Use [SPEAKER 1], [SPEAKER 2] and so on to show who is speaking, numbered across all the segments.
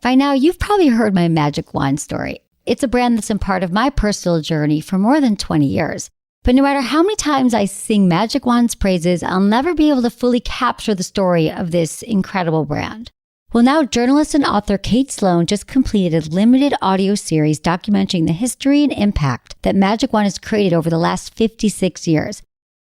[SPEAKER 1] By now, you've probably heard my magic wand story. It's a brand that's been part of my personal journey for more than 20 years. But no matter how many times I sing Magic Wand's praises, I'll never be able to fully capture the story of this incredible brand. Well, now journalist and author Kate Sloan just completed a limited audio series documenting the history and impact that Magic Wand has created over the last 56 years.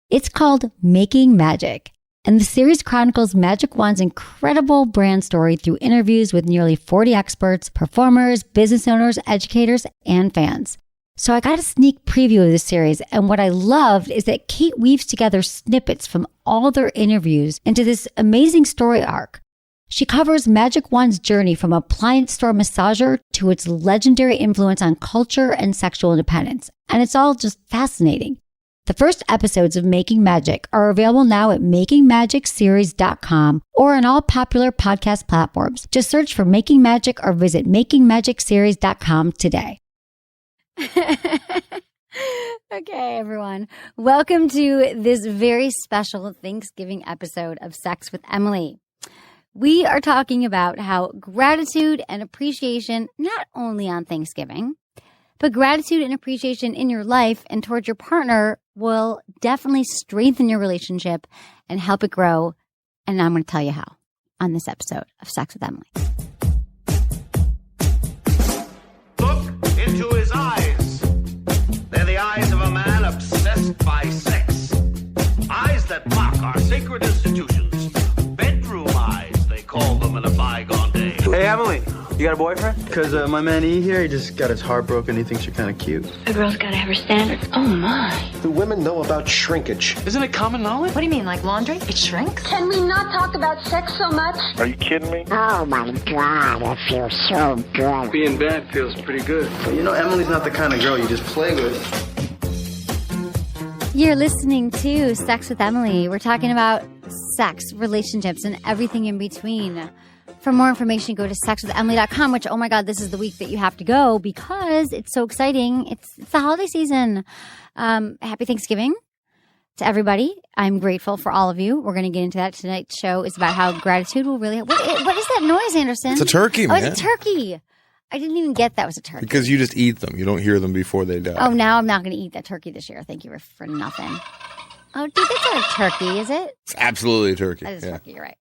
[SPEAKER 1] It's called Making Magic. And the series chronicles Magic Wand's incredible brand story through interviews with nearly 40 experts, performers, business owners, educators, and fans. So I got a sneak preview of this series, and what I loved is that Kate weaves together snippets from all their interviews into this amazing story arc. She covers Magic Wand's journey from appliance store massager to its legendary influence on culture and sexual independence, and it's all just fascinating. The first episodes of Making Magic are available now at makingmagicseries.com or on all popular podcast platforms. Just search for Making Magic or visit makingmagicseries.com today. Okay, everyone. Welcome to this very special Thanksgiving episode of Sex with Emily. We are talking about how gratitude and appreciation, not only on Thanksgiving, but gratitude and appreciation in your life and towards your partner will definitely strengthen your relationship and help it grow. And I'm going to tell you how on this episode of Sex with Emily.
[SPEAKER 2] Look into his eyes. They're the eyes of a man obsessed by sex. Eyes that mock our sacred institutions. Bedroom eyes, they call them in a bygone day.
[SPEAKER 3] Hey, Emily. You got a boyfriend? Because my man E here, he just got his heart broken. He thinks you're kind of cute.
[SPEAKER 4] A girl's got to have her standards. Oh, my.
[SPEAKER 5] Do women know about shrinkage?
[SPEAKER 3] Isn't it common knowledge?
[SPEAKER 4] What do you mean, like laundry? It shrinks?
[SPEAKER 6] Can we not talk about sex so much?
[SPEAKER 5] Are you kidding me?
[SPEAKER 7] Oh my God, it feels so good.
[SPEAKER 3] Being bad feels pretty good. But you know, Emily's not the kind of girl you just play with.
[SPEAKER 1] You're listening to Sex with Emily. We're talking about sex, relationships, and everything in between. For more information, go to sexwithemily.com, which, oh my God, this is the week that you have to go because it's so exciting. It's the holiday season. Happy Thanksgiving to everybody. I'm grateful for all of you. We're going to get into that. Tonight's show is about how gratitude will really... What is that noise, Anderson?
[SPEAKER 8] It's a turkey, man.
[SPEAKER 1] Oh, it's a turkey. I didn't even get that was a turkey.
[SPEAKER 8] Because you just eat them. You don't hear them before they die.
[SPEAKER 1] Oh, now I'm not going to eat that turkey this year. Thank you for nothing. Oh, dude, that's not a turkey, is it?
[SPEAKER 8] It's absolutely a turkey.
[SPEAKER 1] That is a turkey, you're right.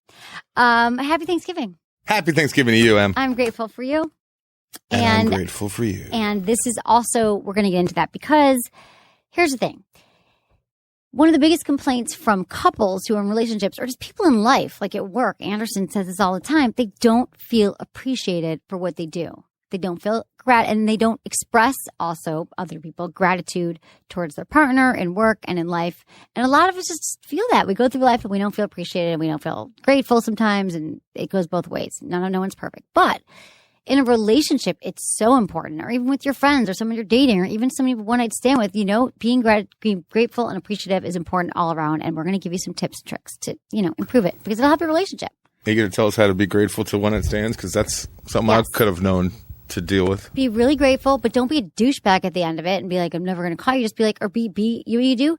[SPEAKER 1] Happy Thanksgiving.
[SPEAKER 8] Happy Thanksgiving to you, Em.
[SPEAKER 1] I'm grateful for you.
[SPEAKER 8] And I'm grateful for you.
[SPEAKER 1] And this is also, we're going to get into that because here's the thing. One of the biggest complaints from couples who are in relationships or just people in life, like at work, Anderson says this all the time, they don't feel appreciated for what they do. They don't feel and they don't express also other people gratitude towards their partner in work and in life. And a lot of us just feel that. We go through life and we don't feel appreciated and we don't feel grateful sometimes. And it goes both ways. No one's perfect. But in a relationship, it's so important. Or even with your friends or someone you're dating or even somebody you one night stand with, you know, being grateful and appreciative is important all around. And we're going to give you some tips and tricks to, you know, improve it because it'll help your relationship.
[SPEAKER 8] Are you going to tell us how to be grateful to one night stands? Because that's something I could have known to deal with.
[SPEAKER 1] Be really grateful, but don't be a douchebag at the end of it and be like, I'm never going to call you. Just be like, or be, you do?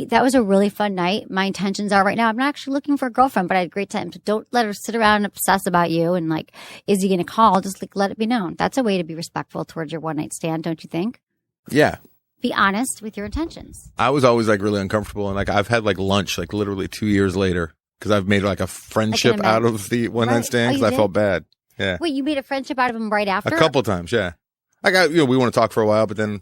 [SPEAKER 1] That was a really fun night. My intentions are right now, I'm not actually looking for a girlfriend, but I had a great time. So don't let her sit around and obsess about you and like, is he going to call? Just like, let it be known. That's a way to be respectful towards your one night stand, don't you think?
[SPEAKER 8] Yeah.
[SPEAKER 1] Be honest with your intentions.
[SPEAKER 8] I was always like really uncomfortable. And like, I've had like lunch, like literally 2 years later, because I've made like a friendship out of the one night stand because I felt bad. Yeah.
[SPEAKER 1] Wait, you made a friendship out of him right after?
[SPEAKER 8] A couple times, yeah. Like, we want to talk for a while, but then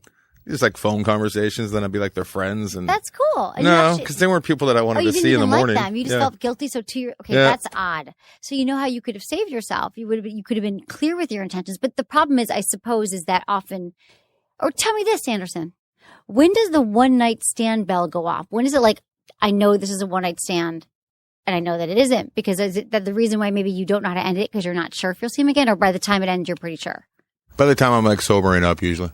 [SPEAKER 8] just like phone conversations. Then I'd be like their friends, and
[SPEAKER 1] that's cool. And
[SPEAKER 8] no, because they weren't people that I wanted to see in the morning.
[SPEAKER 1] Like them. You just felt guilty. So that's odd. So you know how you could have saved yourself. You could have been clear with your intentions. But the problem is, I suppose, is that often. Or tell me this, Anderson. When does the one night stand bell go off? When is it like, I know this is a one night stand, and I know that it isn't? Because is it that the reason why maybe you don't know how to end it because you're not sure if you'll see him again, or by the time it ends, you're pretty sure?
[SPEAKER 8] By the time I'm like sobering up, usually.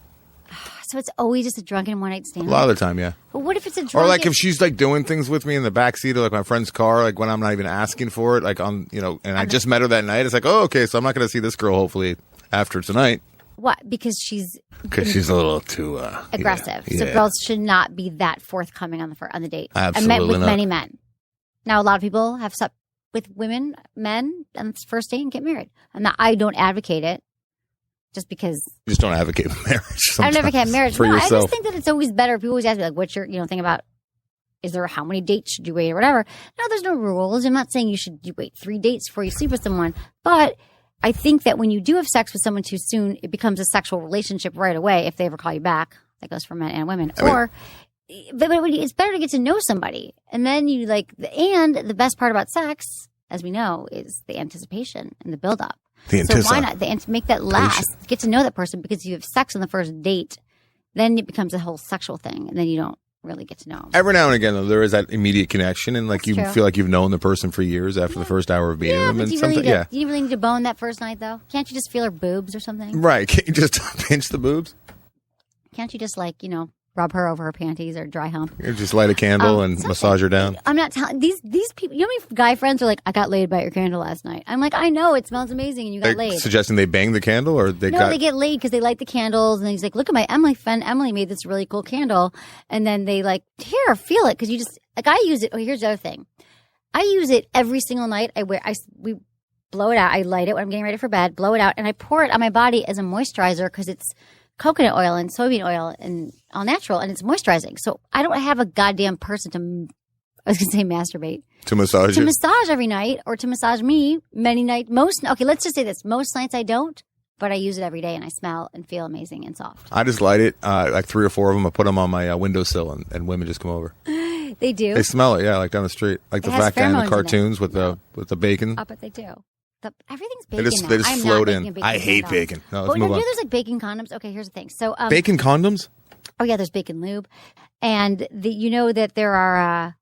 [SPEAKER 1] So it's always just a drunken one night stand?
[SPEAKER 8] A lot of the time, yeah.
[SPEAKER 1] But what if it's a drunken...
[SPEAKER 8] Or like if she's like doing things with me in the backseat of like my friend's car, like when I'm not even asking for it, like on, you know, and I just met her that night, it's like, oh, okay, so I'm not going to see this girl hopefully after tonight.
[SPEAKER 1] What? Because she's
[SPEAKER 8] a little too
[SPEAKER 1] aggressive.
[SPEAKER 8] Yeah.
[SPEAKER 1] So girls should not be that forthcoming on the date.
[SPEAKER 8] Absolutely
[SPEAKER 1] I met with
[SPEAKER 8] not.
[SPEAKER 1] many men. Now, a lot of people have slept with women, men, on the first date and get married. I don't advocate it just because.
[SPEAKER 8] You just don't advocate marriage.
[SPEAKER 1] I don't advocate marriage.
[SPEAKER 8] For yourself.
[SPEAKER 1] I just think that it's always better. People always ask me, like, what's your, thing about, is there, how many dates should you wait or whatever? No, there's no rules. I'm not saying you wait 3 dates before you sleep with someone. But I think that when you do have sex with someone too soon, it becomes a sexual relationship right away if they ever call you back. That goes for men and women. But it's better to get to know somebody. And then and the best part about sex, as we know, is the anticipation and the buildup. So why not make that last? Get to know that person, because you have sex on the first date, then it becomes a whole sexual thing, and then you don't really get to know them.
[SPEAKER 8] Every now and again, though, there is that immediate connection, and you feel like you've known the person for years after the first hour of being with them.
[SPEAKER 1] But do you really need to bone that first night, though? Can't you just feel her boobs or something?
[SPEAKER 8] Right. Can't you just pinch the boobs?
[SPEAKER 1] Can't you just rub her over her panties or dry hump?
[SPEAKER 8] You just light a candle and massage her down.
[SPEAKER 1] I'm not telling these people. You know how many guy friends are like, I got laid by your candle last night. I'm like, I know, it smells amazing, and you got laid.
[SPEAKER 8] Suggesting they bang the candle, or they
[SPEAKER 1] get laid because they light the candles, and he's like, look at my Emily friend. Emily made this really cool candle, and then they here, feel it, because you just I use it. Oh, here's the other thing, I use it every single night. We blow it out. I light it when I'm getting ready for bed. Blow it out, and I pour it on my body as a moisturizer because it's coconut oil and soybean oil and all natural, and it's moisturizing. So I don't have a goddamn person to, I was going to say masturbate.
[SPEAKER 8] To massage you? To
[SPEAKER 1] massage every night, or to massage me many nights. Okay, let's just say this. Most nights I don't, but I use it every day, and I smell and feel amazing and soft.
[SPEAKER 8] I just light it, 3 or 4 of them. I put them on my windowsill, and women just come over.
[SPEAKER 1] They do?
[SPEAKER 8] They smell it, yeah, down the street. Like the fat guy in the cartoons with the bacon.
[SPEAKER 1] Oh, but they do. Everything's bacon
[SPEAKER 8] They just float in. I hate
[SPEAKER 1] condom.
[SPEAKER 8] bacon. No, let's move on.
[SPEAKER 1] There's bacon condoms. Okay, here's the thing. So
[SPEAKER 8] bacon condoms?
[SPEAKER 1] Oh yeah, there's bacon lube, and that there are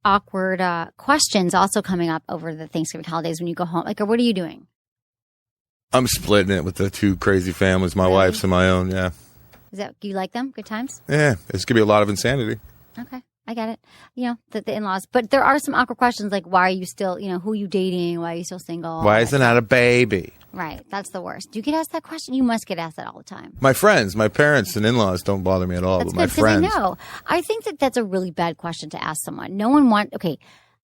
[SPEAKER 1] awkward questions also coming up over the Thanksgiving holidays when you go home. What are you doing?
[SPEAKER 8] I'm splitting it with the 2 crazy families, my wife's and my own. Yeah.
[SPEAKER 1] Do you like them? Good times?
[SPEAKER 8] Yeah, it's gonna be a lot of insanity.
[SPEAKER 1] Okay. I get it. The in-laws. But there are some awkward questions like, why are you still, who are you dating? Why are you still single?
[SPEAKER 8] Why isn't that a baby?
[SPEAKER 1] Right. That's the worst. Do you get asked that question? You must get asked that all the time.
[SPEAKER 8] My friends, my parents and in-laws don't bother me at all.
[SPEAKER 1] That's
[SPEAKER 8] but
[SPEAKER 1] good,
[SPEAKER 8] my friends.
[SPEAKER 1] I know. I think that's a really bad question to ask someone. No one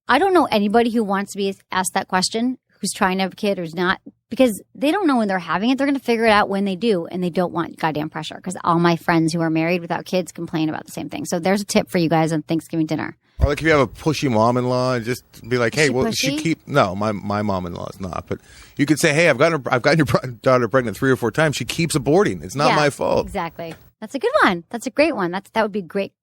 [SPEAKER 1] I don't know anybody who wants to be asked that question, who's trying to have a kid or who's not, because they don't know when they're having it. They're going to figure it out when they do, and they don't want goddamn pressure, because all my friends who are married without kids complain about the same thing. So there's a tip for you guys on Thanksgiving dinner.
[SPEAKER 8] Or if you have a pushy mom-in-law, just be like, hey, no, my mom-in-law is not. But you could say, hey, I've gotten your daughter pregnant 3 or 4 times. She keeps aborting. It's not my fault.
[SPEAKER 1] Exactly. That's a good one. That's a great one. That would be a great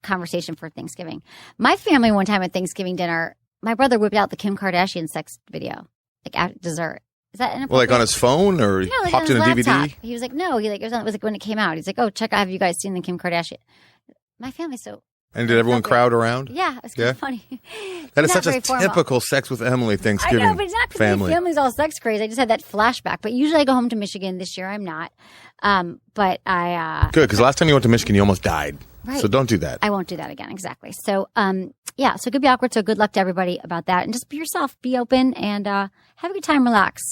[SPEAKER 1] conversation for Thanksgiving. My family one time at Thanksgiving dinner, my brother whipped out the Kim Kardashian sex video, at dessert. Is that inappropriate?
[SPEAKER 8] On his phone, or
[SPEAKER 1] no,
[SPEAKER 8] popped in a
[SPEAKER 1] laptop.
[SPEAKER 8] DVD?
[SPEAKER 1] He was like, no. It was when it came out. He's like, oh, have you guys seen the Kim Kardashian? My family's so.
[SPEAKER 8] And did everyone crowd around?
[SPEAKER 1] Yeah, it's kind of funny.
[SPEAKER 8] That is such a typical sex with Emily Thanksgiving family.
[SPEAKER 1] I know, but it's not because my family's all sex crazy. I just had that flashback. But usually I go home to Michigan. This year I'm not. But I...
[SPEAKER 8] Good, because last time you went to Michigan, you almost died. Right. So don't do that.
[SPEAKER 1] I won't do that again, exactly. So, so it could be awkward. So good luck to everybody about that. And just be yourself. Be open and have a good time. Relax.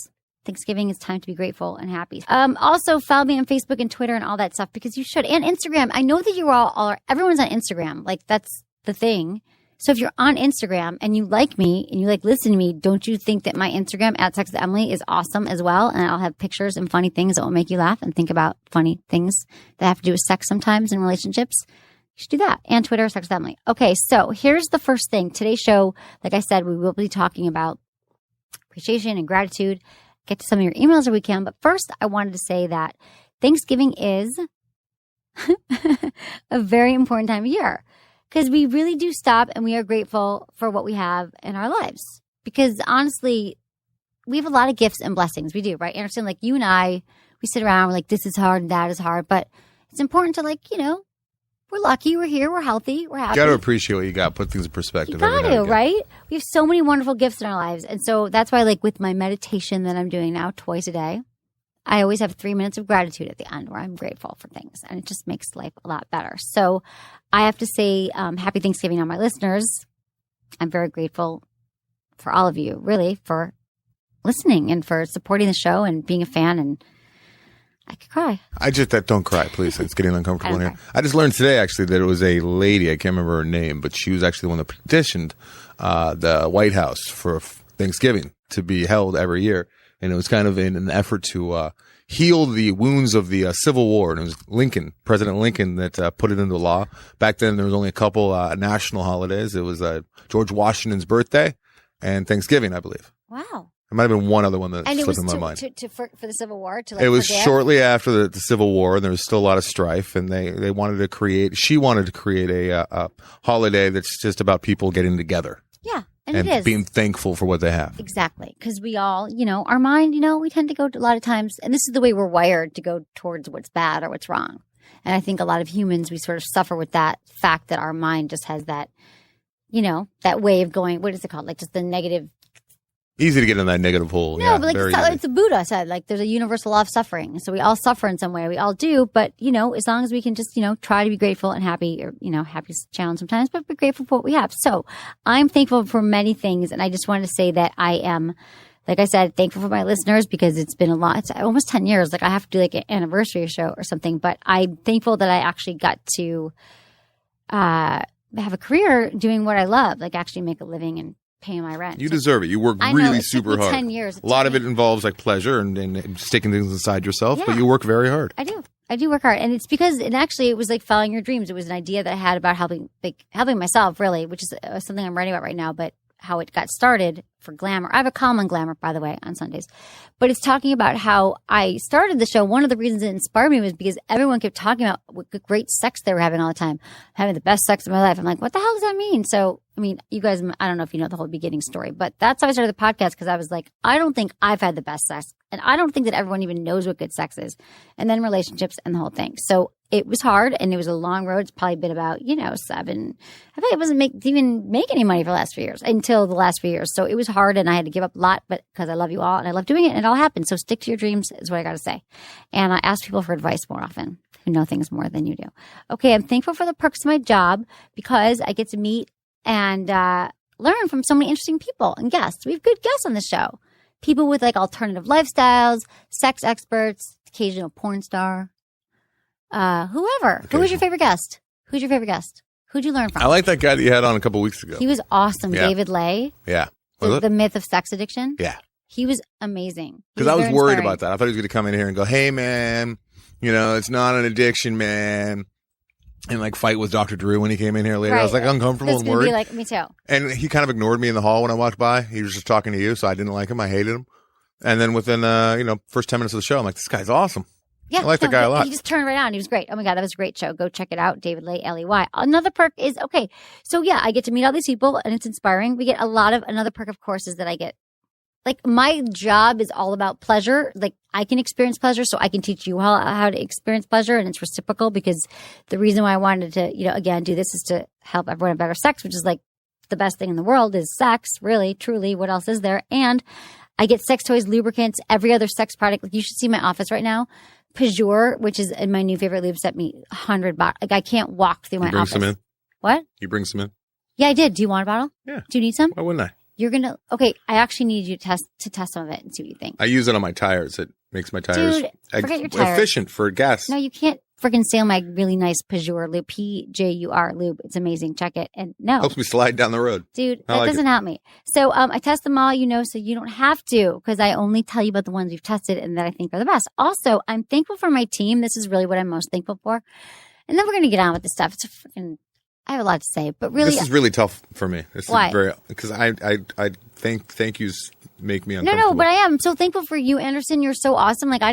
[SPEAKER 1] Thanksgiving is time to be grateful and happy. Also, follow me on Facebook and Twitter and all that stuff, because you should. And Instagram. I know that you all are. Everyone's on Instagram. That's the thing. So if you're on Instagram and you like me and you listen to me, don't you think that my Instagram @SexWithEmily is awesome as well? And I'll have pictures and funny things that will make you laugh and think about funny things that have to do with sex sometimes in relationships. You should do that. And Twitter, Sex with Emily. Okay, so here's the first thing. Today's show, like I said, we will be talking about appreciation and gratitude. Get to some of your emails if we can. But first, I wanted to say that Thanksgiving is a very important time of year, because we really do stop and we are grateful for what we have in our lives. Because honestly, we have a lot of gifts and blessings. We do, right? Anderson, you and I, we sit around, we're like, this is hard and that is hard. But it's important to we're lucky, we're here, we're healthy, we're happy.
[SPEAKER 8] You got to appreciate what you got, put things in perspective.
[SPEAKER 1] You got to, right? We have so many wonderful gifts in our lives. And so that's why, with my meditation that I'm doing now twice a day, I always have 3 minutes of gratitude at the end where I'm grateful for things. And it just makes life a lot better. So I have to say happy Thanksgiving on my listeners. I'm very grateful for all of you, really, for listening and for supporting the show and being a fan. And I could cry.
[SPEAKER 8] Don't cry, please. It's getting uncomfortable in here. I just learned today, actually, that it was a lady. I can't remember her name, but she was actually the one that petitioned the White House for Thanksgiving to be held every year. And it was kind of in an effort to heal the wounds of the Civil War. And it was President Lincoln, that put it into law. Back then, there was only a couple national holidays. It was George Washington's birthday and Thanksgiving, I believe.
[SPEAKER 1] Wow.
[SPEAKER 8] There might have been one other one that slipped in my mind.
[SPEAKER 1] For the Civil War?
[SPEAKER 8] It was shortly after the Civil War, and there was still a lot of strife, and she wanted to create a holiday that's just about people getting together.
[SPEAKER 1] Yeah.
[SPEAKER 8] And
[SPEAKER 1] it is.
[SPEAKER 8] being thankful for what they have.
[SPEAKER 1] Exactly. Because we all, our mind, we tend to go a lot of times, and this is the way we're wired, to go towards what's bad or what's wrong. And I think a lot of humans, we sort of suffer with that fact that our mind just has that, that way of going, what is it called? Like just the negative.
[SPEAKER 8] Easy to get in that negative hole.
[SPEAKER 1] No,
[SPEAKER 8] yeah,
[SPEAKER 1] but it's a Buddha said, like there's a universal law of suffering. So we all suffer in some way. We all do. But, as long as we can just, try to be grateful and happy, or, happy's a challenge sometimes, but be grateful for what we have. So I'm thankful for many things. And I just wanted to say that I am, like I said, thankful for my listeners, because it's been a lot. It's almost 10 years. Like I have to do like an anniversary show or something. But I'm thankful that I actually got to have a career doing what I love, like actually make a living and paying my rent.
[SPEAKER 8] You deserve it. You work really super hard.
[SPEAKER 1] 10 years.
[SPEAKER 8] A lot of it involves like pleasure and sticking things inside yourself, but you work very hard.
[SPEAKER 1] I do work hard. And it's because, it was like following your dreams. It was an idea that I had about helping myself, really, which is something I'm writing about right now, but how it got started for Glamour. I have a column on Glamour, by the way, on Sundays. But it's talking about how I started the show. One of the reasons it inspired me was because everyone kept talking about what great sex they were having all the time. Having the best sex of my life. I'm like, what the hell does that mean? So, you guys, I don't know if you know the whole beginning story, but that's how I started the podcast, because I was like, I don't think I've had the best sex. And I don't think that everyone even knows what good sex is. And then relationships and the whole thing. So it was hard, and it was a long road. It's probably been about, 7. I think it didn't even make any money for the last few years, until the last few years. So it was hard, and I had to give up a lot, but because I love you all and I love doing it, and it all happened. So stick to your dreams is what I got to say. And I ask people for advice more often, who know things more than you do. Okay, I'm thankful for the perks of my job, because I get to meet and learn from so many interesting people and guests. We have good guests on the show. People with like alternative lifestyles, sex experts, occasional porn star. Whoever. Okay. Who was your favorite guest? Who's your favorite guest? Who'd you learn from?
[SPEAKER 8] I like that guy that you had on a couple weeks ago.
[SPEAKER 1] He was awesome.
[SPEAKER 8] Yeah.
[SPEAKER 1] David Lay.
[SPEAKER 8] Yeah.
[SPEAKER 1] The myth of sex addiction.
[SPEAKER 8] Yeah.
[SPEAKER 1] He was amazing.
[SPEAKER 8] Because I was worried about that. I thought he was going to come in here and go, hey, man, it's not an addiction, man. And like fight with Dr. Drew when he came in here later. Right. I was like uncomfortable and worried.
[SPEAKER 1] Be like, me too.
[SPEAKER 8] And he kind of ignored me in the hall when I walked by. He was just talking to you, so I didn't like him. I hated him. And then within, first 10 minutes of the show, I'm like, this guy's awesome.
[SPEAKER 1] Yeah,
[SPEAKER 8] I like the guy a lot.
[SPEAKER 1] He just turned right on. He was great. Oh my God, that was a great show. Go check it out. David Lay, Ley. Another perk is, okay, so yeah, I get to meet all these people and it's inspiring. We get another perk, of course, is that I get, like, my job is all about pleasure. Like, I can experience pleasure, so I can teach you how to experience pleasure, and it's reciprocal, because the reason why I wanted to, again, do this is to help everyone have better sex, which is like the best thing in the world is sex, really, truly. What else is there? And I get sex toys, lubricants, every other sex product. Like, you should see my office right now. Pajur, which is my new favorite lube, sent me $100. Like, I can't walk through my office.
[SPEAKER 8] You bring some in?
[SPEAKER 1] What?
[SPEAKER 8] You bring some in?
[SPEAKER 1] Yeah, I did. Do you want a bottle?
[SPEAKER 8] Yeah.
[SPEAKER 1] Do you need some?
[SPEAKER 8] Why wouldn't I?
[SPEAKER 1] You're going to, okay, I actually need you to test some of it and see what you think.
[SPEAKER 8] I use it on my tires. It makes my tires,
[SPEAKER 1] forget your tires.
[SPEAKER 8] Efficient for gas.
[SPEAKER 1] No, you can't freaking steal my really nice Pajur lube, Pjur lube. It's amazing. Check it. And no.
[SPEAKER 8] Helps me slide down the road.
[SPEAKER 1] Dude, that doesn't help me. So I test them all, so you don't have to, because I only tell you about the ones we've tested and that I think are the best. Also, I'm thankful for my team. This is really what I'm most thankful for. And then we're going to get on with this stuff. It's I have a lot to say, but really,
[SPEAKER 8] this is really tough for me.
[SPEAKER 1] Why?
[SPEAKER 8] Because I thank yous make me uncomfortable.
[SPEAKER 1] No, but I am so thankful for you, Anderson. You're so awesome. Like, we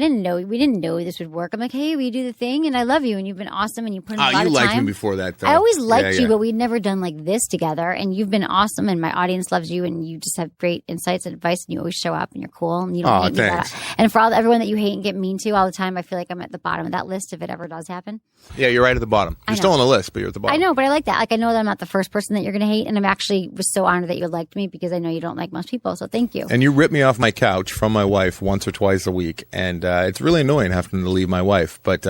[SPEAKER 1] didn't know this would work. I'm like, hey, we do the thing, and I love you, and you've been awesome, and you put in a lot of time.
[SPEAKER 8] You liked me before that, though.
[SPEAKER 1] I always liked you, but we'd never done like this together, and you've been awesome, and my audience loves you, and you just have great insights and advice, and you always show up, and you're cool, and you don't hate
[SPEAKER 8] thanks.
[SPEAKER 1] me. And for everyone that you hate and get mean to all the time, I feel like I'm at the bottom of that list if it ever does happen.
[SPEAKER 8] Yeah, you're right at the bottom. You're still on the list, but you're at the bottom.
[SPEAKER 1] I know, but I like that. Like, I know that I'm not the first person that you're going to hate, and I'm actually was so honored that you liked me, because I know you don't like most people, so thank you.
[SPEAKER 8] And you rip me off my couch from my wife once or twice a week, and it's really annoying having to leave my wife. But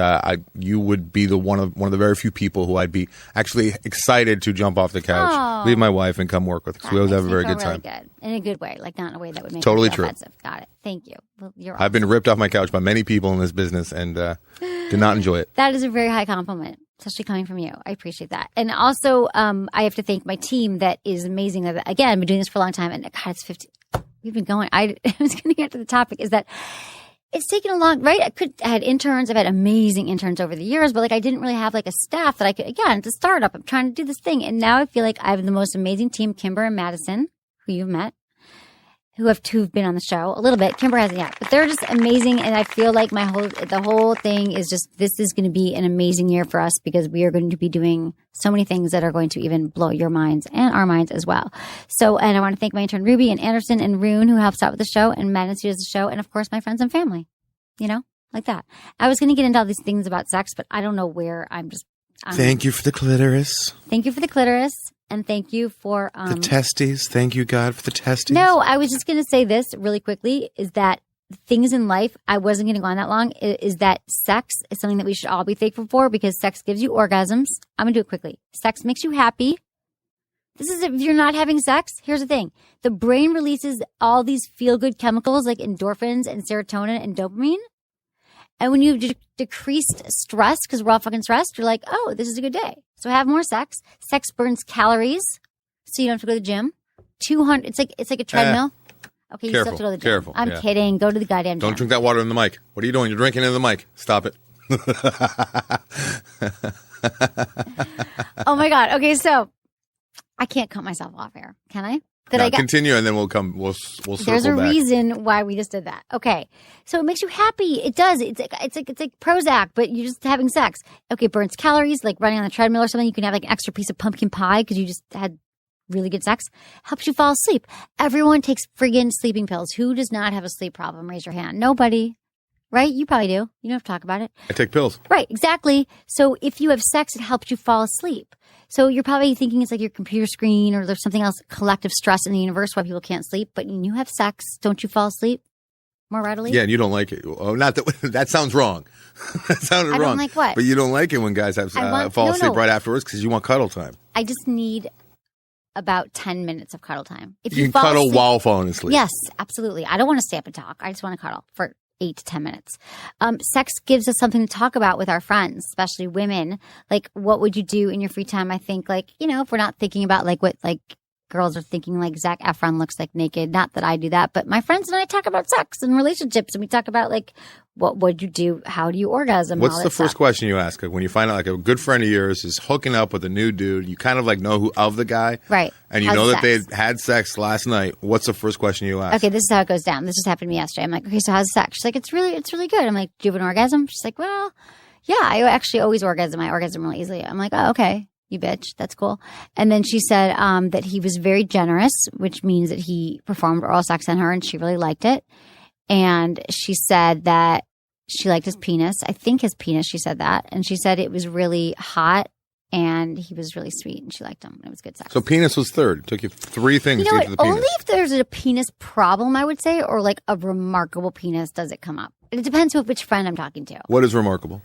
[SPEAKER 8] you would be one of the very few people who I'd be actually excited to jump off the couch, leave my wife, and come work with. Because we always have a very good time.
[SPEAKER 1] Really good. In a good way, like not in a way that would make
[SPEAKER 8] totally
[SPEAKER 1] me
[SPEAKER 8] true.
[SPEAKER 1] Offensive. Got it. Thank you. Well, you're awesome.
[SPEAKER 8] I've been ripped off my couch by many people in this business, and did not enjoy it.
[SPEAKER 1] That is a very high compliment, especially coming from you. I appreciate that. And also, I have to thank my team that is amazing. Again, I've been doing this for a long time, and God, it's 15. we've been going. I was going to get to the topic is that it's taken a long, right? I had interns. I've had amazing interns over the years, but like I didn't really have like a staff that I could, again, it's a startup. I'm trying to do this thing. And now I feel like I have the most amazing team, Kimber and Madison, who you've met, who've been on the show a little bit. Kimber hasn't yet, but they're just amazing. And I feel like the whole thing is just, this is going to be an amazing year for us because we are going to be doing so many things that are going to even blow your minds and our minds as well. So, and I want to thank my intern Ruby and Anderson and Rune who helps out with the show, and Madison who does the show, and of course my friends and family, like that. I was going to get into all these things about sex, but I don't know where.
[SPEAKER 8] Thank you for the clitoris.
[SPEAKER 1] Thank you for the clitoris. And thank you for
[SPEAKER 8] the testes. Thank you, God, for the testes.
[SPEAKER 1] No, I was just going to say this really quickly, is that things in life, I wasn't going to go on that long, is that sex is something that we should all be thankful for because sex gives you orgasms. I'm going to do it quickly. Sex makes you happy. This is, if you're not having sex, here's the thing. The brain releases all these feel-good chemicals like endorphins and serotonin and dopamine. And when you've decreased stress, because we're all fucking stressed, you're like, oh, this is a good day. So have more sex. Sex burns calories, so you don't have to go to the gym. 200. It's like a treadmill. Okay, you still have to go to the gym.
[SPEAKER 8] Careful.
[SPEAKER 1] I'm kidding. Go to the goddamn gym.
[SPEAKER 8] Don't drink that water in the mic. What are you doing? You're drinking into the mic. Stop it.
[SPEAKER 1] Oh my God. Okay, so I can't cut myself off here, can I?
[SPEAKER 8] Continue, and then we'll circle back.
[SPEAKER 1] There's a reason why we just did that. Okay, so it makes you happy. It does. It's like Prozac, but you're just having sex. Okay, it burns calories, like running on the treadmill or something. You can have like an extra piece of pumpkin pie because you just had really good sex. Helps you fall asleep. Everyone takes friggin' sleeping pills. Who does not have a sleep problem? Raise your hand. Nobody. Right? You probably do. You don't have to talk about it.
[SPEAKER 8] I take pills.
[SPEAKER 1] Right, exactly. So if you have sex, it helps you fall asleep. So you're probably thinking it's like your computer screen or there's something else, collective stress in the universe why people can't sleep. But when you have sex, don't you fall asleep more readily?
[SPEAKER 8] Yeah, and you don't like it. Oh, not that. That sounds wrong. That sounded wrong.
[SPEAKER 1] I don't like what?
[SPEAKER 8] But you don't like it when guys have fall asleep right afterwards because you want cuddle time.
[SPEAKER 1] I just need about 10 minutes of cuddle time. If
[SPEAKER 8] you can cuddle while falling asleep.
[SPEAKER 1] Yes, absolutely. I don't want to stay up and talk. I just want to cuddle for 8 to 10 minutes. Sex gives us something to talk about with our friends, especially women. Like, what would you do in your free time? I think, like, if we're not thinking about like what like girls are thinking, like Zac Efron looks like naked. Not that I do that, but my friends and I talk about sex and relationships, and we talk about like what would you do? How do you orgasm?
[SPEAKER 8] What's the first question you ask? Like when you find out like a good friend of yours is hooking up with a new dude, you kind of like know who of the guy,
[SPEAKER 1] right?
[SPEAKER 8] And you know that they had sex last night. What's the first question you ask?
[SPEAKER 1] Okay, this is how it goes down. This just happened to me yesterday. I'm like, okay, so how's sex? She's like, it's really good. I'm like, do you have an orgasm? She's like, well, yeah, I actually always orgasm. I orgasm really easily. I'm like, oh, okay. You bitch. That's cool. And then she said that he was very generous, which means that he performed oral sex on her and she really liked it. And she said that she liked his penis. I think his penis, she said that. And she said it was really hot and he was really sweet and she liked him. And it was good sex.
[SPEAKER 8] So penis was third. It took you 3 things to get to the penis.
[SPEAKER 1] Only if there's a penis problem, I would say, or like a remarkable penis does it come up. It depends which friend I'm talking to.
[SPEAKER 8] What is remarkable?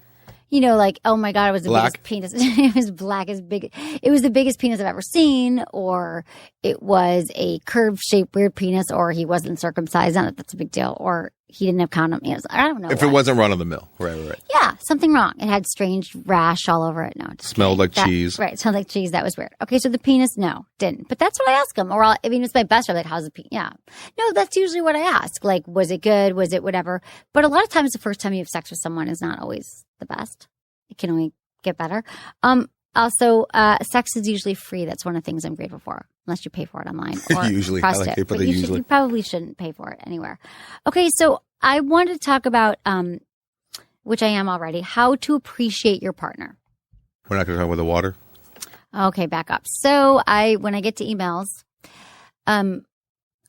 [SPEAKER 1] Like, oh my God, it was the biggest penis. It was black as big. It was the biggest penis I've ever seen, or it was a curved shaped weird penis, or he wasn't circumcised. Not that that's a big deal, or he didn't have condom. I don't know.
[SPEAKER 8] If it wasn't run of the mill. Right.
[SPEAKER 1] Yeah, something wrong. It had strange rash all over it. No, it
[SPEAKER 8] smelled like cheese.
[SPEAKER 1] Right, smelled like cheese. That was weird. Okay, so the penis, no, didn't. But that's what I ask him. Or it's my best friend. Like, how's the penis? Yeah. No, that's usually what I ask. Like, was it good? Was it whatever? But a lot of times the first time you have sex with someone is not always the best. It can only get better. Also, sex is usually free. That's one of the things I'm grateful for, unless you pay for it online. Or
[SPEAKER 8] usually, I like it, but
[SPEAKER 1] you probably shouldn't pay for it anywhere. Okay, so I wanted to talk about, which I am already, how to appreciate your partner.
[SPEAKER 8] We're not going to talk about the water?
[SPEAKER 1] Okay, back up. So when I get to emails,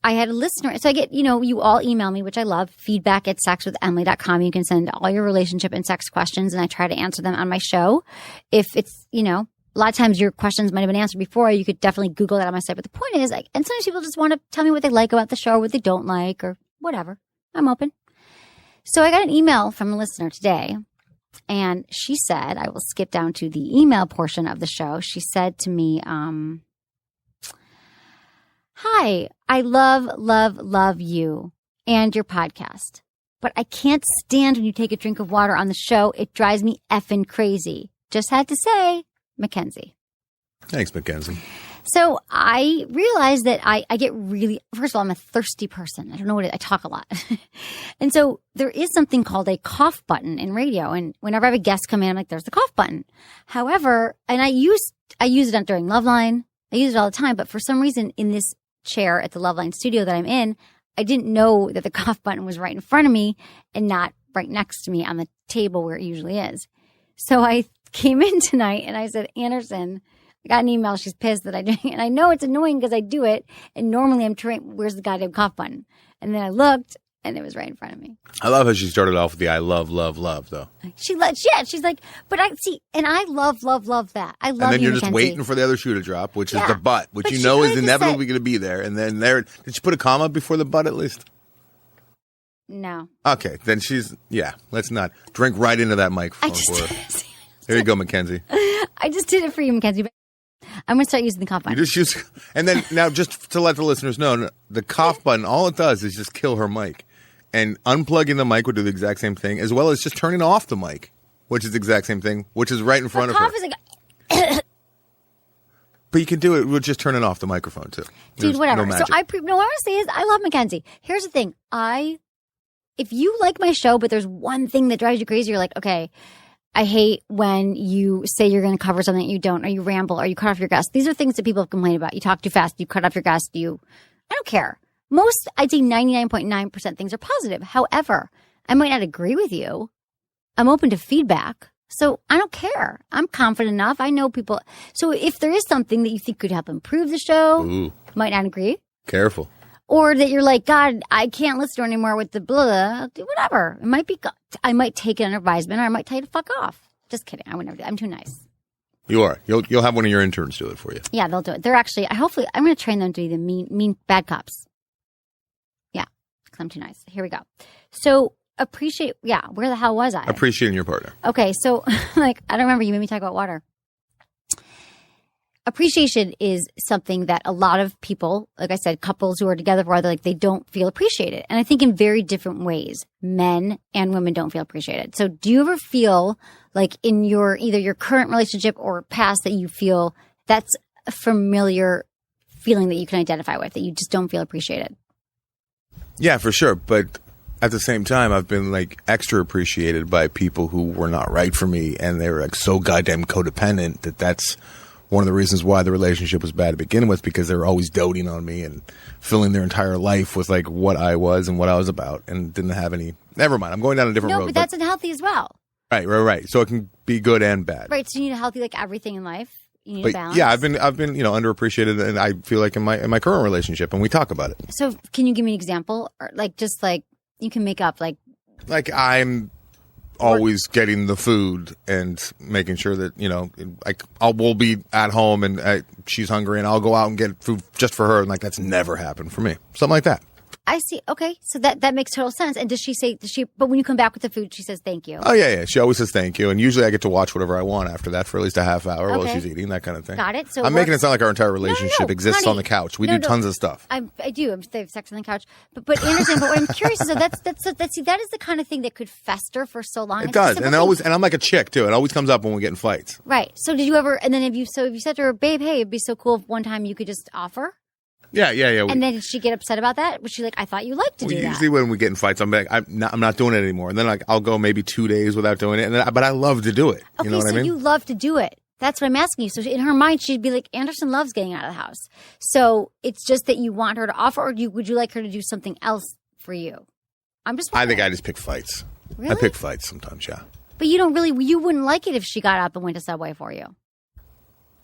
[SPEAKER 1] I had a listener. So I get, you all email me, which I love, feedback@sexwithemily.com. You can send all your relationship and sex questions, and I try to answer them on my show. If it's, a lot of times your questions might have been answered before. You could definitely Google that on my site. But the point is, and sometimes people just want to tell me what they like about the show or what they don't like or whatever. I'm open. So I got an email from a listener today, and she said, I will skip down to the email portion of the show. She said to me, hi, I love you and your podcast, but I can't stand when you take a drink of water on the show. It drives me effing crazy. Just had to say, Mackenzie.
[SPEAKER 8] Thanks, Mackenzie.
[SPEAKER 1] So I realized that I get really, first of all, I'm a thirsty person. I don't know what I talk a lot. And so there is something called a cough button in radio. And whenever I have a guest come in, I'm like, there's the cough button. However, and I use it during Loveline. I use it all the time. But for some reason in this chair at the Loveline studio that I'm in, I didn't know that the cough button was right in front of me and not right next to me on the table where it usually is. So I came in tonight and I said, Anderson, I got an email. She's pissed that I do it. And I know it's annoying because I do it. And normally I'm trained, where's the goddamn cough button? And then I looked and it was right in front of me.
[SPEAKER 8] I love how she started off with the I love, though.
[SPEAKER 1] She's like, but I see, and I love that. I love
[SPEAKER 8] And then
[SPEAKER 1] you,
[SPEAKER 8] you're just
[SPEAKER 1] Mackenzie.
[SPEAKER 8] waiting for the other shoe to drop, which is
[SPEAKER 1] Yeah.
[SPEAKER 8] the butt, which
[SPEAKER 1] But
[SPEAKER 8] you
[SPEAKER 1] she
[SPEAKER 8] know is
[SPEAKER 1] could've just
[SPEAKER 8] inevitably
[SPEAKER 1] said-
[SPEAKER 8] going to be there. And then did she put a comma before the butt at least?
[SPEAKER 1] No.
[SPEAKER 8] Okay, then let's not drink right into that microphone for her. Here you go, Mackenzie.
[SPEAKER 1] I just did it for you, Mackenzie. But I'm going to start using the cough
[SPEAKER 8] You
[SPEAKER 1] button.
[SPEAKER 8] just use, and then now just to let the listeners know, the cough button, all it does is just kill her mic. And unplugging the mic would do the exact same thing, as well as just turning off the mic, which is the exact same thing, which is right in front of her.
[SPEAKER 1] Cough is like,
[SPEAKER 8] But you can do it with just turning off the microphone too.
[SPEAKER 1] dude,
[SPEAKER 8] There's
[SPEAKER 1] whatever.
[SPEAKER 8] No
[SPEAKER 1] So
[SPEAKER 8] magic.
[SPEAKER 1] what I want to say is I love Mackenzie. Here's the thing. If you like my show, but there's one thing that drives you crazy, you're like, okay, I hate when you say you're going to cover something that you don't, or you ramble, or you cut off your guest. These are things that people have complained about. You talk too fast, you cut off your guest, I don't care. Most, I'd say 99.9% things are positive. However, I might not agree with you. I'm open to feedback. So I don't care. I'm confident enough. I know people. So if there is something that you think could help improve the show,
[SPEAKER 8] Ooh,
[SPEAKER 1] might not agree.
[SPEAKER 8] careful.
[SPEAKER 1] Or that you're like, God, I can't listen to her anymore with the blah, I'll do whatever. It might be, I might take it under advisement, or I might tell you to fuck off. Just kidding. I would never do. I'm too nice.
[SPEAKER 8] You are. You'll have one of your interns do it for you.
[SPEAKER 1] Yeah, they'll do it. They're actually, hopefully, I'm going to train them to be the mean, bad cops. Yeah, because I'm too nice. Here we go. So where the hell was I?
[SPEAKER 8] Appreciating your partner.
[SPEAKER 1] Okay, so I don't remember. You made me talk about water. Appreciation is something that a lot of people, like I said, couples who are together for a while, they're like, they don't feel appreciated. And I think in very different ways, men and women don't feel appreciated. So do you ever feel like in either your current relationship or past that you feel that's a familiar feeling that you can identify with, that you just don't feel appreciated?
[SPEAKER 8] Yeah, for sure. But at the same time, I've been like extra appreciated by people who were not right for me, and they were like so goddamn codependent that's one of the reasons why the relationship was bad to begin with, because they were always doting on me and filling their entire life with like what I was and what I was about, and didn't have any. Never mind. I'm going down a different road.
[SPEAKER 1] No, but that's unhealthy as well.
[SPEAKER 8] Right. So it can be good and bad.
[SPEAKER 1] Right. So you need a healthy, like everything in life. You need a
[SPEAKER 8] But
[SPEAKER 1] balance.
[SPEAKER 8] yeah, I've been underappreciated, and I feel like in my current relationship, and we talk about it.
[SPEAKER 1] So can you give me an example, or like just like you can make up like
[SPEAKER 8] I'm always getting the food and making sure that we'll be at home and she's hungry and I'll go out and get food just for her, and like that's never happened for me. Something like that.
[SPEAKER 1] I see. Okay, so that makes total sense. And does she? But when you come back with the food, she says thank you.
[SPEAKER 8] Oh yeah. She always says thank you, and usually I get to watch whatever I want after that for at least a half hour while
[SPEAKER 1] Okay.
[SPEAKER 8] she's eating, that kind of thing.
[SPEAKER 1] Got it. So
[SPEAKER 8] I'm making it sound like our entire relationship
[SPEAKER 1] No,
[SPEAKER 8] exists
[SPEAKER 1] honey.
[SPEAKER 8] on the couch. We
[SPEAKER 1] No,
[SPEAKER 8] do
[SPEAKER 1] no.
[SPEAKER 8] tons of stuff.
[SPEAKER 1] I do. They have sex on the couch. But Anderson, but what I'm curious is that is the kind of thing that could fester for so long.
[SPEAKER 8] It
[SPEAKER 1] It's a
[SPEAKER 8] does,
[SPEAKER 1] simple
[SPEAKER 8] and
[SPEAKER 1] thing.
[SPEAKER 8] I'm like a chick too. It always comes up when we get in fights.
[SPEAKER 1] Right. So did you ever? And then if you said to her, babe, hey, it'd be so cool if one time you could just offer.
[SPEAKER 8] Yeah.
[SPEAKER 1] And then did she get upset about that? Was she like, I thought you liked to do that?
[SPEAKER 8] Usually when we get in fights, I'm like, I'm not doing it anymore. And then like I'll go maybe 2 days without doing it, but I love to do it.
[SPEAKER 1] Okay,
[SPEAKER 8] You know what
[SPEAKER 1] so
[SPEAKER 8] I mean?
[SPEAKER 1] you love to do it. That's what I'm asking you. So in her mind, she'd be like, Anderson loves getting out of the house. So it's just that you want her to offer, or would you like her to do something else for you? I'm just
[SPEAKER 8] I
[SPEAKER 1] wondering.
[SPEAKER 8] think I just pick fights.
[SPEAKER 1] Really?
[SPEAKER 8] I pick fights sometimes, yeah.
[SPEAKER 1] But you wouldn't like it if she got up and went to Subway for you.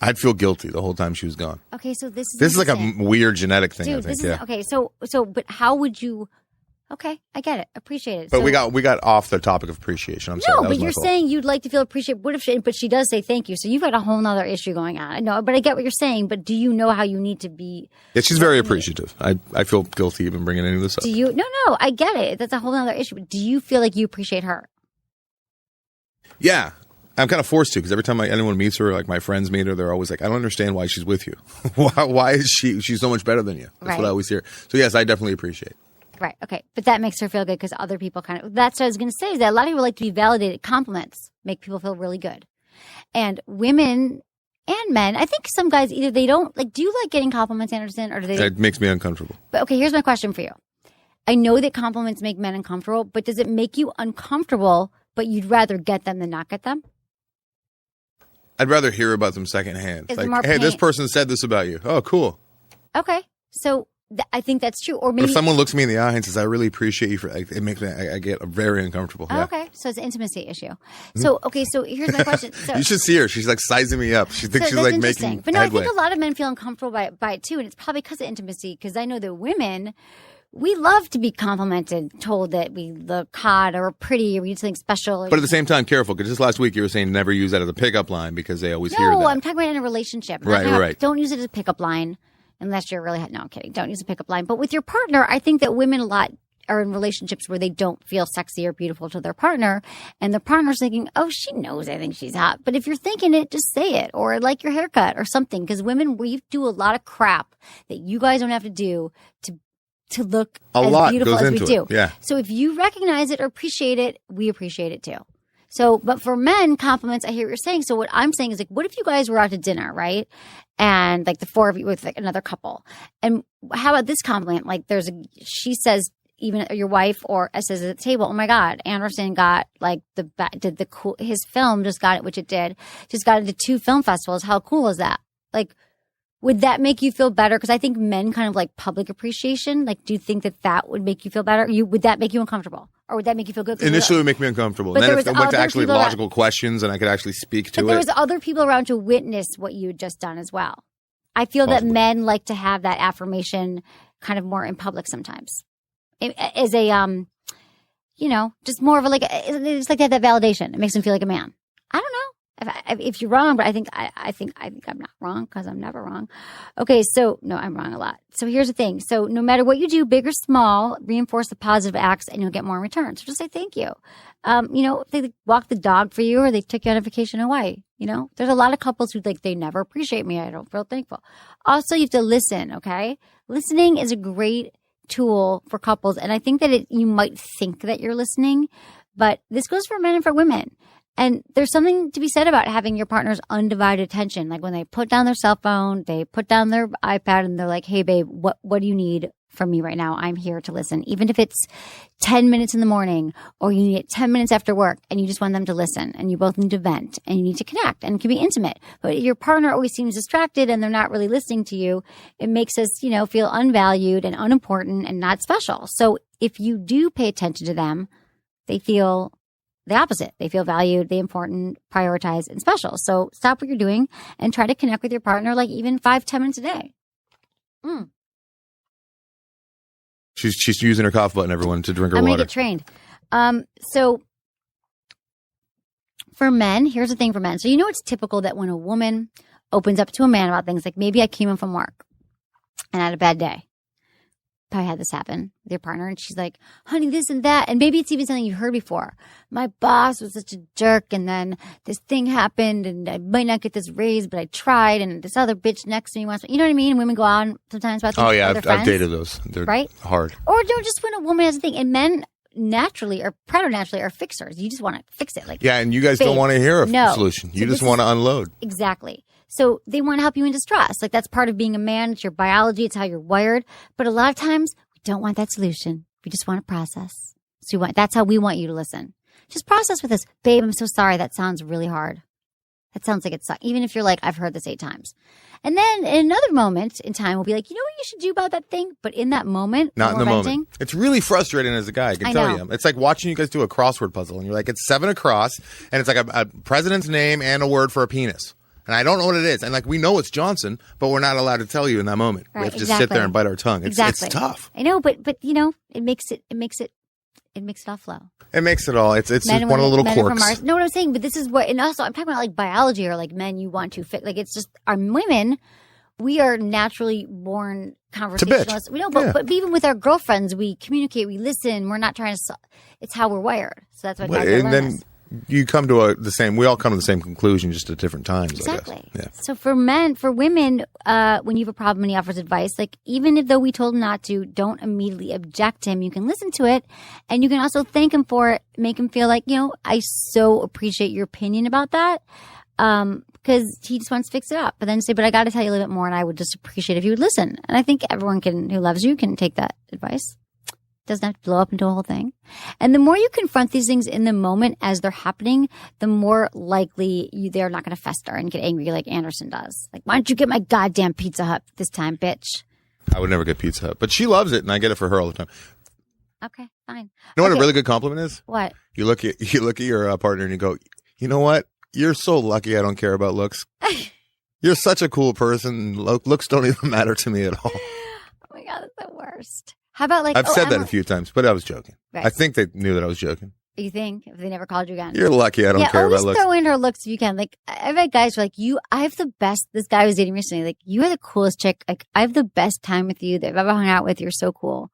[SPEAKER 8] I'd feel guilty the whole time she was gone.
[SPEAKER 1] Okay, so this
[SPEAKER 8] This is like a
[SPEAKER 1] interesting.
[SPEAKER 8] weird genetic thing,
[SPEAKER 1] Dude,
[SPEAKER 8] I think,
[SPEAKER 1] this is
[SPEAKER 8] yeah.
[SPEAKER 1] okay. So, but how would you? Okay, I get it. Appreciate it.
[SPEAKER 8] But
[SPEAKER 1] So-
[SPEAKER 8] we got off the topic of appreciation. I'm sorry.
[SPEAKER 1] No,
[SPEAKER 8] that was
[SPEAKER 1] but
[SPEAKER 8] my
[SPEAKER 1] you're
[SPEAKER 8] fault.
[SPEAKER 1] saying you'd like to feel appreciated. What if but she does say thank you. So you've got a whole nother issue going on. I know, but I get what you're saying. But do you know how you need to be?
[SPEAKER 8] Yeah, she's very appreciative. I feel guilty even bringing any of this up.
[SPEAKER 1] Do you? No, I get it. That's a whole other issue. But do you feel like you appreciate her?
[SPEAKER 8] Yeah. I'm kind of forced to, because every time anyone meets her, like my friends meet her, they're always like, I don't understand why she's with you. Why is she's so much better than you? That's
[SPEAKER 1] Right.
[SPEAKER 8] what I always hear. So yes, I definitely appreciate.
[SPEAKER 1] Right. Okay. But that makes her feel good because other people that's what I was going to say, is that a lot of people like to be validated. Compliments make people feel really good. And women and men. I think some guys either they don't like. Do you like getting compliments, Anderson, or do they?
[SPEAKER 8] It makes me uncomfortable.
[SPEAKER 1] But okay, here's my question for you. I know that compliments make men uncomfortable, but does it make you uncomfortable, but you'd rather get them than not get them?
[SPEAKER 8] I'd rather hear about them secondhand.
[SPEAKER 1] Is
[SPEAKER 8] Like,
[SPEAKER 1] there more
[SPEAKER 8] hey, this
[SPEAKER 1] pain?
[SPEAKER 8] person said this about you. Oh, cool.
[SPEAKER 1] Okay, so I think that's true. Or
[SPEAKER 8] But
[SPEAKER 1] maybe
[SPEAKER 8] if someone looks me in the eye and says, "I really appreciate you," it makes me. I get very uncomfortable.
[SPEAKER 1] Oh,
[SPEAKER 8] Yeah.
[SPEAKER 1] okay, so it's an intimacy issue. So okay, so here's my question. So,
[SPEAKER 8] You should see her. She's like sizing me up. She thinks
[SPEAKER 1] so
[SPEAKER 8] she's
[SPEAKER 1] that's
[SPEAKER 8] like
[SPEAKER 1] interesting.
[SPEAKER 8] making
[SPEAKER 1] But no,
[SPEAKER 8] headway.
[SPEAKER 1] I think a lot of men feel uncomfortable by it too, and it's probably because of intimacy. Because I know that women, we love to be complimented, told that we look hot or pretty or we do something special.
[SPEAKER 8] But at the same time, careful, because just last week you were saying never use that as a pickup line because they always hear
[SPEAKER 1] no,
[SPEAKER 8] that.
[SPEAKER 1] I'm talking about in a relationship.
[SPEAKER 8] Right, right.
[SPEAKER 1] Don't use it as a pickup line unless you're really no, I'm kidding. Don't use a pickup line. But with your partner, I think that women a lot are in relationships where they don't feel sexy or beautiful to their partner, and the partner's thinking, "Oh, she knows I think she's hot." But if you're thinking it, just say it, or like your haircut or something. Because women, we do a lot of crap that you guys don't have to do to look
[SPEAKER 8] A
[SPEAKER 1] as
[SPEAKER 8] lot
[SPEAKER 1] beautiful
[SPEAKER 8] goes
[SPEAKER 1] as we
[SPEAKER 8] into
[SPEAKER 1] do.
[SPEAKER 8] it, yeah.
[SPEAKER 1] So if you recognize it or appreciate it, we appreciate it too. So, but for men, compliments, I hear what you're saying. So what I'm saying is like, what if you guys were out to dinner, right? And like the four of you with like another couple. And how about this compliment? Like she says, even your wife or says at the table, "Oh my God, Anderson got like his film just got it, which it did, just got into 2 film festivals. How cool is that?" Like, would that make you feel better? Because I think men kind of like public appreciation. Like, do you think that would make you feel better? Would that make you uncomfortable? Or would that make you feel good?
[SPEAKER 8] Initially, it would make me uncomfortable.
[SPEAKER 1] But
[SPEAKER 8] And then
[SPEAKER 1] there
[SPEAKER 8] if it
[SPEAKER 1] was
[SPEAKER 8] went to
[SPEAKER 1] other
[SPEAKER 8] actually
[SPEAKER 1] people
[SPEAKER 8] logical questions and I could actually speak to
[SPEAKER 1] But there
[SPEAKER 8] it.
[SPEAKER 1] was other people around to witness what you had just done as well. I feel that
[SPEAKER 8] Possibly.
[SPEAKER 1] men like to have that affirmation kind of more in public sometimes. As a, just more of a, like, it's like that validation. It makes them feel like a man. I don't know if you're wrong, but I think I'm not wrong because I'm never wrong. Okay. So no, I'm wrong a lot. So here's the thing. So no matter what you do, big or small, reinforce the positive acts and you'll get more in return. So just say thank you. If they walk the dog for you or they took you on a vacation in Hawaii, there's a lot of couples who like, they never appreciate me. I don't feel thankful. Also, you have to listen. Okay. Listening is a great tool for couples. And I think that you might think that you're listening, but this goes for men and for women. And there's something to be said about having your partner's undivided attention. Like when they put down their cell phone, they put down their iPad and they're like, "Hey babe, what do you need from me right now? I'm here to listen." Even if it's 10 minutes in the morning or you need it 10 minutes after work and you just want them to listen and you both need to vent and you need to connect and it can be intimate. But if your partner always seems distracted and they're not really listening to you, it makes us, feel unvalued and unimportant and not special. So if you do pay attention to them, they feel the opposite. They feel valued, they important, prioritized, and special. So stop what you're doing and try to connect with your partner like even 5-10 minutes a day.
[SPEAKER 8] She's using her cough button, everyone, to drink her
[SPEAKER 1] I'm
[SPEAKER 8] water.
[SPEAKER 1] going to get trained. So for men, here's the thing for men. So it's typical that when a woman opens up to a man about things like maybe I came in from work and I had a bad day. Probably had this happen with your partner and she's like, "Honey, this and that." And maybe it's even something you heard before. "My boss was such a jerk and then this thing happened and I might not get this raise, but I tried and this other bitch next to me wants me." You know what I mean? Women go on sometimes about things.
[SPEAKER 8] Oh, yeah,
[SPEAKER 1] with their
[SPEAKER 8] I've
[SPEAKER 1] friends,
[SPEAKER 8] dated those. They're
[SPEAKER 1] right?
[SPEAKER 8] hard.
[SPEAKER 1] Or just when a woman has a thing. And men naturally or preternaturally are fixers. You just want to fix it. Like,
[SPEAKER 8] Yeah, and you guys
[SPEAKER 1] babe,
[SPEAKER 8] don't want to hear a
[SPEAKER 1] no.
[SPEAKER 8] solution. You
[SPEAKER 1] So
[SPEAKER 8] just
[SPEAKER 1] this
[SPEAKER 8] want to unload.
[SPEAKER 1] Exactly. So they want to help you in distress. Like that's part of being a man. It's your biology. It's how you're wired. But a lot of times we don't want that solution. We just want to process. So that's how we want you to listen. Just process with us. "Babe, I'm so sorry. That sounds really hard. That sounds like it sucks." Even if you're like, "I've heard this 8 times." And then in another moment in time, we'll be like, "You know what you should do about that thing?" But in that moment,
[SPEAKER 8] Not in the
[SPEAKER 1] when we're
[SPEAKER 8] moment.
[SPEAKER 1] venting,
[SPEAKER 8] It's really frustrating as a guy, I can
[SPEAKER 1] I
[SPEAKER 8] tell
[SPEAKER 1] know.
[SPEAKER 8] you. It's like watching you guys do a crossword puzzle, and you're like, it's 7 across, and it's like a president's name and a word for a penis. And I don't know what it is. And like we know it's Johnson, but we're not allowed to tell you in that moment. We
[SPEAKER 1] Right,
[SPEAKER 8] have to just sit there and bite our tongue. It's tough.
[SPEAKER 1] I know, but it makes it all flow.
[SPEAKER 8] It makes it all. It's
[SPEAKER 1] Men
[SPEAKER 8] just
[SPEAKER 1] and
[SPEAKER 8] one of the
[SPEAKER 1] women-
[SPEAKER 8] little
[SPEAKER 1] men are from
[SPEAKER 8] quirks.
[SPEAKER 1] Mars. Know what I'm saying? But this is what, and also I'm talking about like biology or like men you want to fit. Like it's just our women. We are naturally born conversationalists. We know, but even with our girlfriends, we communicate, we listen. We're not trying to. It's how we're wired. So that's what.
[SPEAKER 8] But-
[SPEAKER 1] guys
[SPEAKER 8] and
[SPEAKER 1] learn
[SPEAKER 8] then
[SPEAKER 1] this.
[SPEAKER 8] you come to the same. We all come to the same conclusion, just at different times.
[SPEAKER 1] Exactly.
[SPEAKER 8] I guess. Yeah.
[SPEAKER 1] So for women, when you have a problem and he offers advice, like even though we told him not to, don't immediately object to him. You can listen to it, and you can also thank him for it. Make him feel like I so appreciate your opinion about that. because he just wants to fix it up. But then say, but I got to tell you a little bit more, and I would just appreciate if you would listen. And I think everyone who loves you can take that advice. Doesn't have to blow up into a whole thing. And the more you confront these things in the moment as they're happening, the more likely they're not going to fester and get angry like Anderson does. Like, why don't you get my goddamn Pizza Hut this time, bitch?
[SPEAKER 8] I would never get Pizza Hut, but she loves it, and I get it for her all the time.
[SPEAKER 1] Okay, fine.
[SPEAKER 8] You know what a really good compliment is?
[SPEAKER 1] What?
[SPEAKER 8] You look at your partner and you go, you know what? You're so lucky I don't care about looks. You're such a cool person. Looks don't even matter to me at all.
[SPEAKER 1] Oh my God, that's the worst. How about like...
[SPEAKER 8] I've said that a few times, but I was joking. Right. I think they knew that I was joking.
[SPEAKER 1] You think? If they never called you again?
[SPEAKER 8] You're lucky I don't care about looks.
[SPEAKER 1] Always throw in her looks if you can. Like, I've had guys who are like, I have the best... This guy I was dating recently, like, you are the coolest chick. Like, I have the best time with you that I've ever hung out with. You're so cool.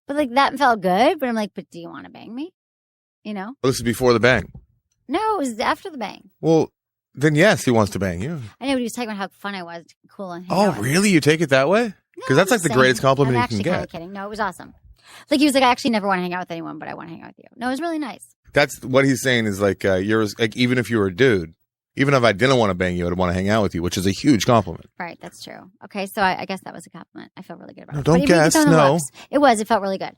[SPEAKER 1] But like, that felt good. But I'm like, but do you want to bang me? You know?
[SPEAKER 8] Well, this is before the bang.
[SPEAKER 1] No, it was after the bang.
[SPEAKER 8] Well, then yes, he wants to bang you.
[SPEAKER 1] I know, but he was talking about how fun I was, cool. And
[SPEAKER 8] oh, really? You take it that way? Because that's like the greatest compliment you can get. I'm actually
[SPEAKER 1] kidding. No, it was awesome. Like, he was like, I actually never want to hang out with anyone, but I want to hang out with you. No, it was really nice.
[SPEAKER 8] That's what he's saying is like, you're like, even if you were a dude, even if I didn't want to bang you, I'd want to hang out with you, which is a huge compliment.
[SPEAKER 1] Right, that's true. Okay, so I guess that was a compliment. I feel really good about it.
[SPEAKER 8] Don't guess, no.
[SPEAKER 1] It was. It felt really good.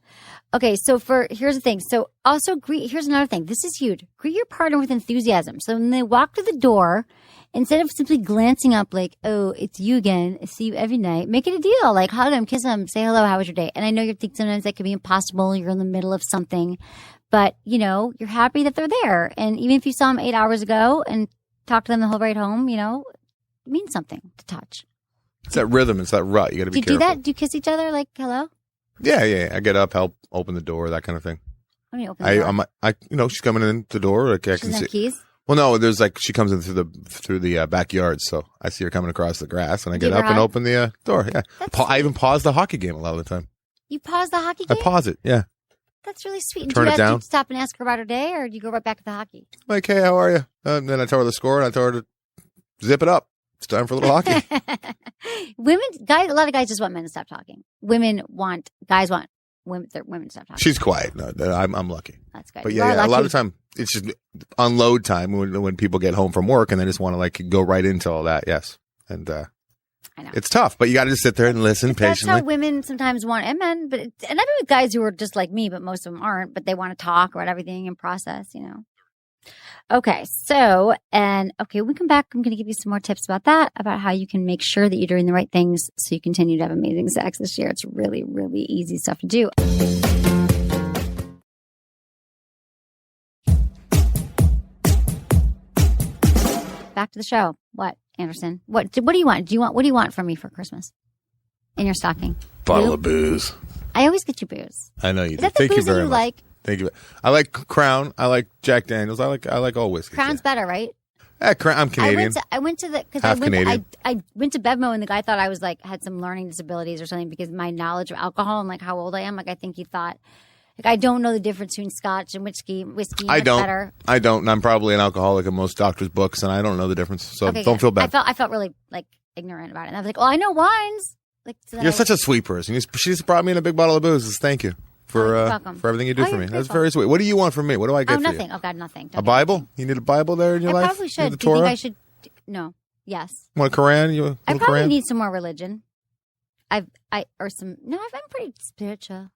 [SPEAKER 1] Okay, so here's the thing. So also here's another thing. This is huge. Greet your partner with enthusiasm. So when they walk to the door, instead of simply glancing up like, oh, it's you again, I see you every night, make it a deal. Like, hug them, kiss them, say hello, how was your day? And I know you think sometimes that can be impossible. You're in the middle of something. But, you're happy that they're there. And even if you saw them 8 hours ago and talk to them the whole ride home, it means something to touch.
[SPEAKER 8] It's that rhythm. It's that rut. You got to be careful.
[SPEAKER 1] Do you do that? Do you kiss each other like hello?
[SPEAKER 8] Yeah. I get up, help open the door, that kind of thing.
[SPEAKER 1] What do you open the door?
[SPEAKER 8] She's coming in the door. Like, I
[SPEAKER 1] she
[SPEAKER 8] can
[SPEAKER 1] doesn't
[SPEAKER 8] see.
[SPEAKER 1] Have keys?
[SPEAKER 8] Well, no, there's like she comes in through the backyard, so I see her coming across the grass, and I get up and open the door. Yeah, I even pause the hockey game a lot of the time.
[SPEAKER 1] You pause the hockey game?
[SPEAKER 8] I pause it. Yeah.
[SPEAKER 1] That's really sweet.
[SPEAKER 8] Turn it down.
[SPEAKER 1] Do you stop and ask her about her day, or do you go right back to the hockey?
[SPEAKER 8] Like, hey, how are you? And then I tell her the score, and I tell her to zip it up. It's time for a little hockey.
[SPEAKER 1] Guys, a lot of guys just want men to stop talking. Guys want women to stop talking.
[SPEAKER 8] She's quiet. No, I'm lucky.
[SPEAKER 1] That's good.
[SPEAKER 8] But yeah, a lot of the time it's just unload time when people get home from work and they just want to like go right into all that. Yes, and
[SPEAKER 1] I know
[SPEAKER 8] it's tough, but you got to just sit there and listen patiently.
[SPEAKER 1] That's how women sometimes want, and men, and I've been with guys who are just like me, but most of them aren't. But they want to talk about everything and process, Okay, when we come back, I'm going to give you some more tips about that, about how you can make sure that you're doing the right things so you continue to have amazing sex this year. It's really, really easy stuff to do. Back to the show. What, Anderson? What do you want? What do you want from me for Christmas? In your stocking?
[SPEAKER 8] Bottle of booze.
[SPEAKER 1] I always get you booze.
[SPEAKER 8] I know you do.
[SPEAKER 1] Is that the booze that you like?
[SPEAKER 8] Thank you. I like Crown. I like Jack Daniels. I like all whiskey.
[SPEAKER 1] Crown's better, right?
[SPEAKER 8] Crown. I'm Canadian.
[SPEAKER 1] I went to the
[SPEAKER 8] Half Canadian.
[SPEAKER 1] I went to Bevmo and the guy thought I was like had some learning disabilities or something because my knowledge of alcohol and like how old I am. Like I think he thought like I don't know the difference between Scotch and whiskey.
[SPEAKER 8] I don't.
[SPEAKER 1] Better.
[SPEAKER 8] I don't. I'm probably an alcoholic in most doctors' books, and I don't know the difference. So don't feel bad.
[SPEAKER 1] I felt really like ignorant about it. And I was like, well, I know wines. Like
[SPEAKER 8] you're such a sweet person. She just brought me in a big bottle of booze. Thank you. For everything you do for me. That's very sweet. What do you want from me? What do I get for you?
[SPEAKER 1] Nothing. Oh, God, nothing.
[SPEAKER 8] A Bible? You need a Bible there in your life?
[SPEAKER 1] I probably should.
[SPEAKER 8] Do you think
[SPEAKER 1] I should? No. Yes.
[SPEAKER 8] Want a Quran?
[SPEAKER 1] I probably need some more religion. I'm pretty spiritual.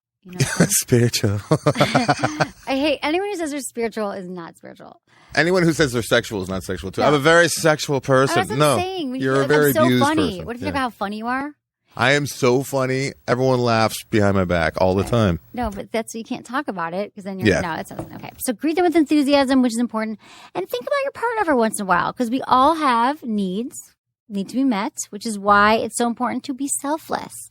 [SPEAKER 8] Spiritual.
[SPEAKER 1] I hate anyone who says they're spiritual is not spiritual.
[SPEAKER 8] Anyone who says they're sexual is not sexual too. No. I'm a very sexual person.
[SPEAKER 1] That's what I'm saying.
[SPEAKER 8] You're a very abused
[SPEAKER 1] funny.
[SPEAKER 8] person.
[SPEAKER 1] What if you talk about how funny you are?
[SPEAKER 8] I am so funny. Everyone laughs behind my back all the time.
[SPEAKER 1] No, but you can't talk about it because then you're no, that's not okay. So greet them with enthusiasm, which is important, and think about your partner every once in a while because we all have needs need to be met, which is why it's so important to be selfless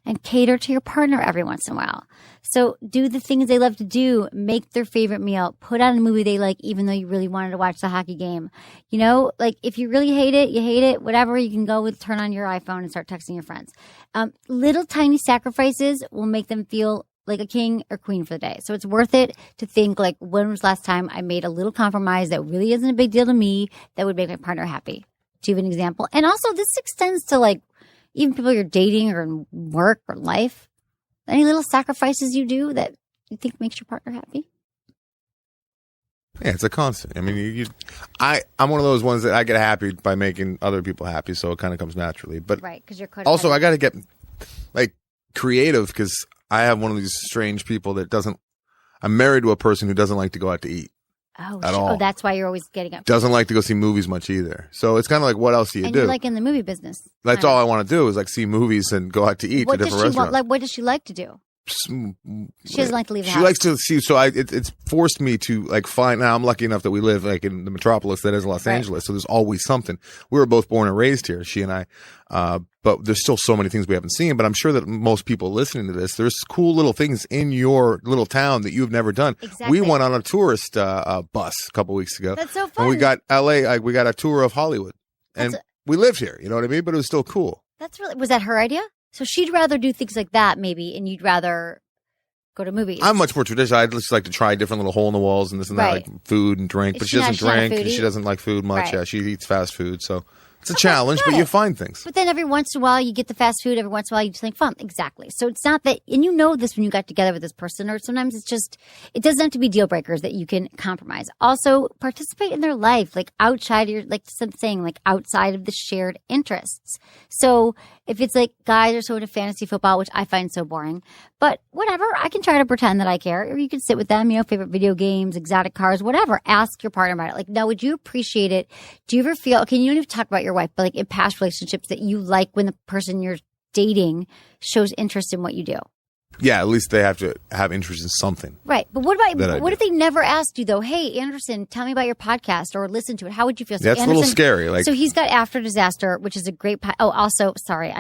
[SPEAKER 1] and cater to your partner every once in a while. So do the things they love to do, make their favorite meal, put on a movie they like, even though you really wanted to watch the hockey game. Like if you really hate it, you hate it, whatever, you can go turn on your iPhone and start texting your friends. Little tiny sacrifices will make them feel like a king or queen for the day. So it's worth it to think like, when was the last time I made a little compromise that really isn't a big deal to me that would make my partner happy? Do you have an example? And also this extends to like, even people you're dating or in work or life, any little sacrifices you do that you think makes your partner happy?
[SPEAKER 8] Yeah, it's a constant. I mean, I'm one of those ones that I get happy by making other people happy, so it kind of comes naturally. But
[SPEAKER 1] Right, because you're
[SPEAKER 8] also, I got to get like creative because I have one of these strange people that doesn't. I'm married to a person who doesn't like to go out to eat. At all.
[SPEAKER 1] Oh, that's why you're always getting up.
[SPEAKER 8] Doesn't like to go see movies much either. So it's kind of like, what else do you do?
[SPEAKER 1] You're like in the movie business.
[SPEAKER 8] That's all I want to do is like see movies and go out to eat to different restaurants.
[SPEAKER 1] What does she like to do? She doesn't like to leave the house.
[SPEAKER 8] She likes to see. So it's forced me to like find. Now I'm lucky enough that we live like in the metropolis that is Los Angeles. So there's always something. We were both born and raised here, she and I. But there's still so many things we haven't seen. But I'm sure that most people listening to this, there's cool little things in your little town that you've never done.
[SPEAKER 1] Exactly.
[SPEAKER 8] We went on a tourist bus a couple weeks ago.
[SPEAKER 1] That's so fun.
[SPEAKER 8] And we got LA. We got a tour of Hollywood, and we lived here. You know what I mean? But it was still cool. Was that her idea? So she'd rather do things like that, maybe, and you'd rather go to movies. I'm much more traditional. I just like to try different little hole in the walls and this and that, like food and drink. But she doesn't drink. And she doesn't like food much.
[SPEAKER 1] Right.
[SPEAKER 8] Yeah, she eats fast food. So it's a challenge, but you find things.
[SPEAKER 1] But then every once in a while, you get the fast food. Every once in a while, you just think fun. Exactly. So it's not that, and you know this when you got together with this person, or sometimes it's just, it doesn't have to be deal breakers that you can compromise. Also, participate in their life, like outside your, like some saying, like outside of the shared interests. So if it's like guys are so into fantasy football, which I find so boring, but whatever, I can try to pretend that I care, or you can sit with them, favorite video games, exotic cars, whatever. Ask your partner about it. Like, no, would you appreciate it? Do you ever feel, okay, you don't even talk about your wife, but like in past relationships that you like when the person you're dating shows interest in what you do?
[SPEAKER 8] Yeah, at least they have to have interest in something.
[SPEAKER 1] Right. But what if they never asked you though, hey, Anderson, tell me about your podcast or listen to it. How would you feel? So
[SPEAKER 8] That's
[SPEAKER 1] Anderson,
[SPEAKER 8] a little scary.
[SPEAKER 1] So he's got After Disaster, which is a great also, sorry,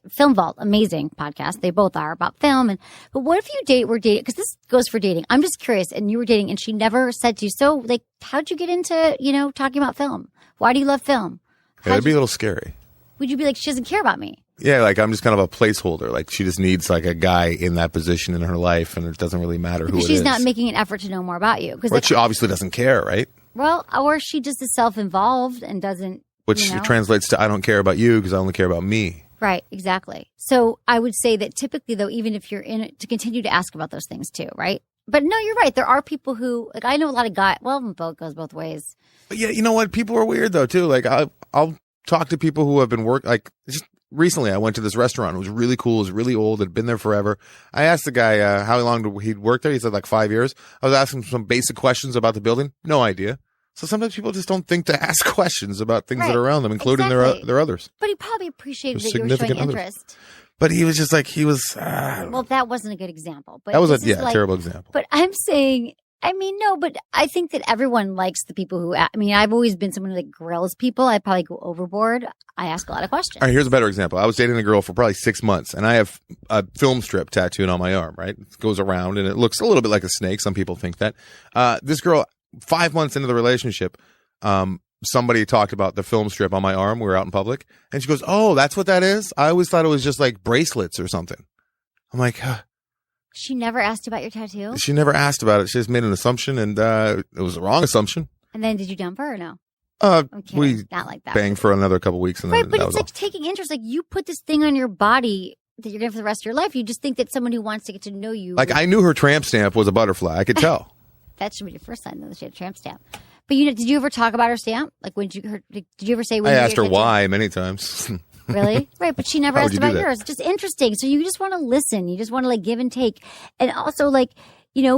[SPEAKER 1] Film Vault, amazing podcast. They both are about film. But what if you were dating, because this goes for dating. I'm just curious, and you were dating and she never said to you, so like, how'd you get into, talking about film? Why do you love film?
[SPEAKER 8] Yeah, it'd be a little scary.
[SPEAKER 1] Would you be like, she doesn't care about me?
[SPEAKER 8] Yeah, like I'm just kind of a placeholder. Like she just needs like a guy in that position in her life, and it doesn't really matter who it is.
[SPEAKER 1] She's not making an effort to know more about you.
[SPEAKER 8] But she obviously doesn't care, right?
[SPEAKER 1] Well, or she just is self-involved and doesn't.
[SPEAKER 8] Which translates to I don't care about you because I only care about me.
[SPEAKER 1] Right, exactly. So I would say that typically, though, even if you're in it, to continue to ask about those things too, right? But no, you're right. There are people who, like, I know a lot of guys. Well, both goes both ways.
[SPEAKER 8] But yeah, you know what? People are weird though too. Like I'll talk to people who have been like just recently. I went to this restaurant. It was really cool. It was really old. It had been there forever. I asked the guy how long he'd worked there. He said like 5 years. I was asking him some basic questions about the building. No idea. So sometimes people just don't think to ask questions about things that are around them, including their others.
[SPEAKER 1] But he probably appreciated that you were showing interest.
[SPEAKER 8] But he was just like,
[SPEAKER 1] well, that wasn't a good example. But
[SPEAKER 8] that was a terrible example.
[SPEAKER 1] But I'm saying, no, but I think that everyone likes the people who, I've always been someone who like grills people. I probably go overboard. I ask a lot of questions.
[SPEAKER 8] All right, here's a better example. I was dating a girl for probably 6 months, and I have a film strip tattooed on my arm, right? It goes around, and it looks a little bit like a snake. Some people think that. This girl, 5 months into the relationship, somebody talked about the film strip on my arm. We were out in public, and she goes, "Oh, that's what that is? I always thought it was just like bracelets or something." I'm like,
[SPEAKER 1] She never asked about your tattoo?
[SPEAKER 8] She never asked about it. She just made an assumption, and it was the wrong assumption.
[SPEAKER 1] And then did you dump her or no?
[SPEAKER 8] We
[SPEAKER 1] not like that.
[SPEAKER 8] Banged for another couple weeks, and then
[SPEAKER 1] but it's like taking interest. Like you put this thing on your body that you're going to for the rest of your life. You just think that someone who wants to get to know you.
[SPEAKER 8] Like I knew her tramp stamp was a butterfly. I could tell.
[SPEAKER 1] That should be your first sign, though, that she had a tramp stamp. But did you ever talk about her stamp? Like did you ever say?
[SPEAKER 8] I asked her why many times.
[SPEAKER 1] Really? Right, but she never asked about yours. Just interesting. So you just want to listen. You just want to like give and take. And also like,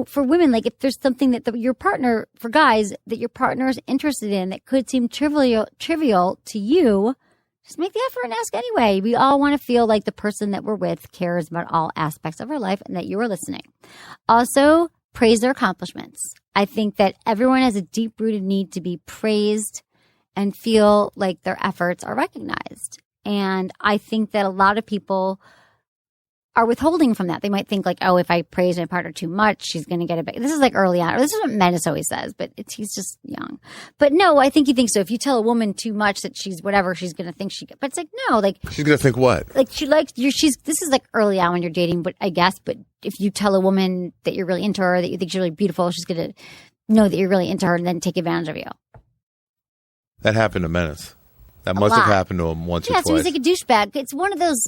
[SPEAKER 1] for women, like if there's something that your partner, for guys, that your partner is interested in that could seem trivial to you, just make the effort and ask anyway. We all want to feel like the person that we're with cares about all aspects of our life and that you are listening. Also, praise their accomplishments. I think that everyone has a deep-rooted need to be praised and feel like their efforts are recognized. And I think that a lot of people are withholding from that. They might think like, oh, if I praise my partner too much, she's going to get it back. This is like early on. This is what Menace always says, but he's just young. But no, I think he thinks so. If you tell a woman too much that she's whatever, she's going to think but it's like, no, like.
[SPEAKER 8] She's going to think what?
[SPEAKER 1] Like this is like early on when you're dating, but I guess, but if you tell a woman that you're really into her, that you think she's really beautiful, she's going to know that you're really into her and then take advantage of you.
[SPEAKER 8] That happened to Menace. That must have happened to him once or twice.
[SPEAKER 1] Yeah, so he's like a douchebag. It's one of those.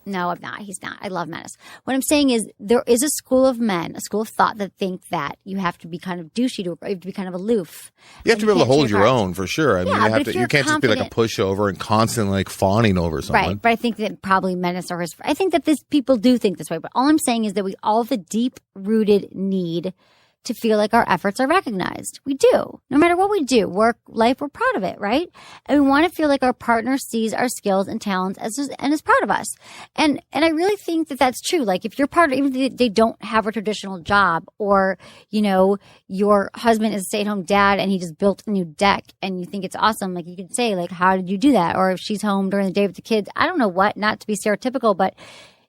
[SPEAKER 1] No, I'm not. He's not. I love Menace. What I'm saying is there is a school of men, a school of thought that think that you have to be kind of douchey, you have to be kind of aloof.
[SPEAKER 8] You have to be able to hold your own for sure. I mean, you can't just be like a pushover and constantly like fawning over someone.
[SPEAKER 1] Right, but I think that probably Menace or his. I think that people do think this way. But all I'm saying is that we all have a deep-rooted need to feel like our efforts are recognized. We do. No matter what we do, work, life, we're proud of it, right? And we want to feel like our partner sees our skills and talents and is proud of us. And I really think that that's true. Like if your partner, even if they don't have a traditional job, or, your husband is a stay-at-home dad and he just built a new deck and you think it's awesome, like you could say, like, how did you do that? Or if she's home during the day with the kids, I don't know what, not to be stereotypical, but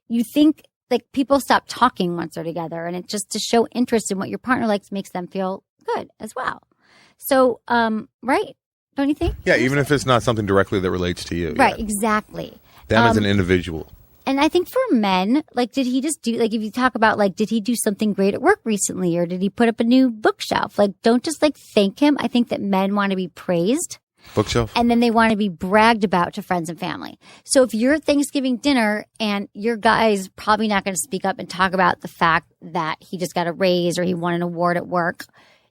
[SPEAKER 1] you think, like people stop talking once they're together, and it's just to show interest in what your partner likes makes them feel good as well. So, right? Don't you think?
[SPEAKER 8] Yeah, even if it's not something directly that relates to you.
[SPEAKER 1] Right,
[SPEAKER 8] yeah.
[SPEAKER 1] exactly.
[SPEAKER 8] Them as an individual.
[SPEAKER 1] And I think for men, like, did he just do, like, if you talk about, like, did he do something great at work recently, or did he put up a new bookshelf? Like, don't just, like, thank him. I think that men want to be praised.
[SPEAKER 8] Bookshelf.
[SPEAKER 1] And then they want to be bragged about to friends and family. So if you're at Thanksgiving dinner and your guy's probably not going to speak up and talk about the fact that he just got a raise or he won an award at work,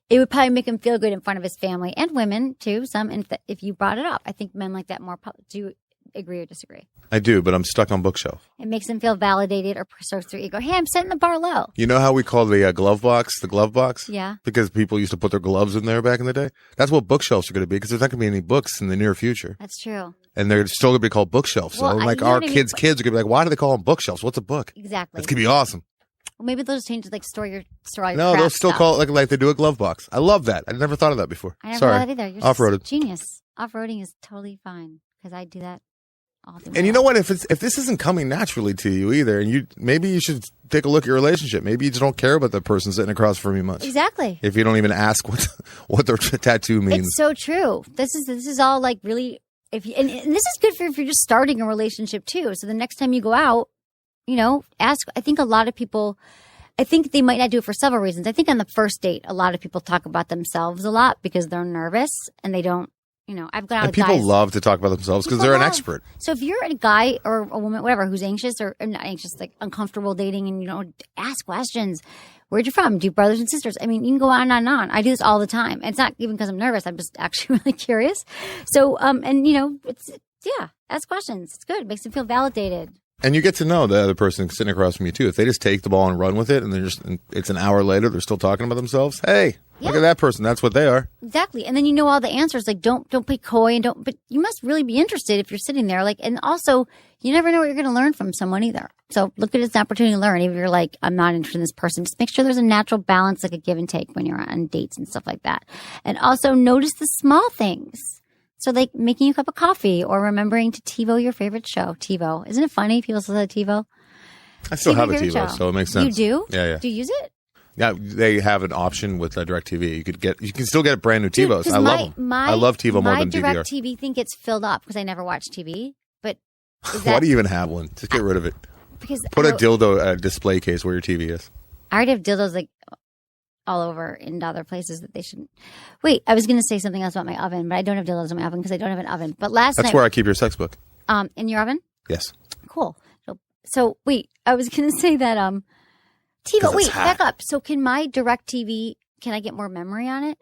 [SPEAKER 1] it would probably make him feel good in front of his family and women too. Some, if you brought it up, I think men like that more. Do you agree or disagree?
[SPEAKER 8] I do, but I'm stuck on bookshelf.
[SPEAKER 1] It makes them feel validated or strokes their ego. Hey, I'm setting the bar low.
[SPEAKER 8] You know how we call the glove box the glove box?
[SPEAKER 1] Yeah.
[SPEAKER 8] Because people used to put their gloves in there back in the day. That's what bookshelves are going to be, because there's not going to be any books in the near future.
[SPEAKER 1] That's true.
[SPEAKER 8] And they're still going to be called bookshelves.
[SPEAKER 1] Well,
[SPEAKER 8] so like our kids are going to be like, why do they call them bookshelves? What's a book?
[SPEAKER 1] Exactly.
[SPEAKER 8] That's going to be awesome.
[SPEAKER 1] Well, maybe they'll just change it, like store all your
[SPEAKER 8] No,
[SPEAKER 1] crap
[SPEAKER 8] they'll still
[SPEAKER 1] stuff.
[SPEAKER 8] call it like they do a glove box. I love that. I never thought of that before.
[SPEAKER 1] I never
[SPEAKER 8] Sorry.
[SPEAKER 1] thought that either. You're
[SPEAKER 8] Off-roaded.
[SPEAKER 1] Genius. Off-roading is totally fine because I do that all the time.
[SPEAKER 8] And you know what? If this isn't coming naturally to you either, and maybe you should take a look at your relationship. Maybe you just don't care about the person sitting across from you much.
[SPEAKER 1] Exactly.
[SPEAKER 8] If you don't even ask what their tattoo means.
[SPEAKER 1] It's so true. This is all like really. And this is good for if you're just starting a relationship too. So the next time you go out, ask. I think a lot of people. I think they might not do it for several reasons. I think on the first date, a lot of people talk about themselves a lot because they're nervous and they don't. I've gone out with guys.
[SPEAKER 8] And people love to talk about themselves because they're an expert.
[SPEAKER 1] So if you're a guy or a woman, whatever, who's anxious or not anxious, like uncomfortable dating, and ask questions. Where'd you from? Do you have brothers and sisters? I mean, you can go on and on. I do this all the time. And it's not even because I'm nervous. I'm just actually really curious. So, ask questions. It's good. It makes them feel validated.
[SPEAKER 8] And you get to know the other person sitting across from you too. If they just take the ball and run with it, and it's an hour later, they're still talking about themselves. Hey, look at that person. That's what they are.
[SPEAKER 1] Exactly. And then you know all the answers. Like, don't be coy but you must really be interested if you're sitting there. Like, and also you never know what you're going to learn from someone either. So look at it as an opportunity to learn. Even if you're like, I'm not interested in this person, just make sure there's a natural balance, like a give and take when you're on dates and stuff like that. And also notice the small things. So like making a cup of coffee or remembering to TiVo your favorite show. TiVo. Isn't it funny? People still say TiVo.
[SPEAKER 8] I still have a TiVo, so it makes sense.
[SPEAKER 1] You do?
[SPEAKER 8] Yeah.
[SPEAKER 1] Do you use it?
[SPEAKER 8] Yeah, they have an option with DirecTV. You can still get brand new TiVos. I love them. I love TiVo more than DVR.
[SPEAKER 1] My DirecTV thing gets filled up because I never watch TV. But
[SPEAKER 8] why do you even have one? Just get rid of it.
[SPEAKER 1] Because
[SPEAKER 8] put a dildo display case where your TV is.
[SPEAKER 1] I already have dildos like all over in other places that they shouldn't. Wait, I was going to say something else about my oven, but I don't have dildos in my oven because I don't have an oven. But that's
[SPEAKER 8] where I keep your sex book.
[SPEAKER 1] In your oven?
[SPEAKER 8] Yes.
[SPEAKER 1] Cool. So wait, I was going to say that TiVo. Wait, back up. So can my DirecTV? Can I get more memory on it?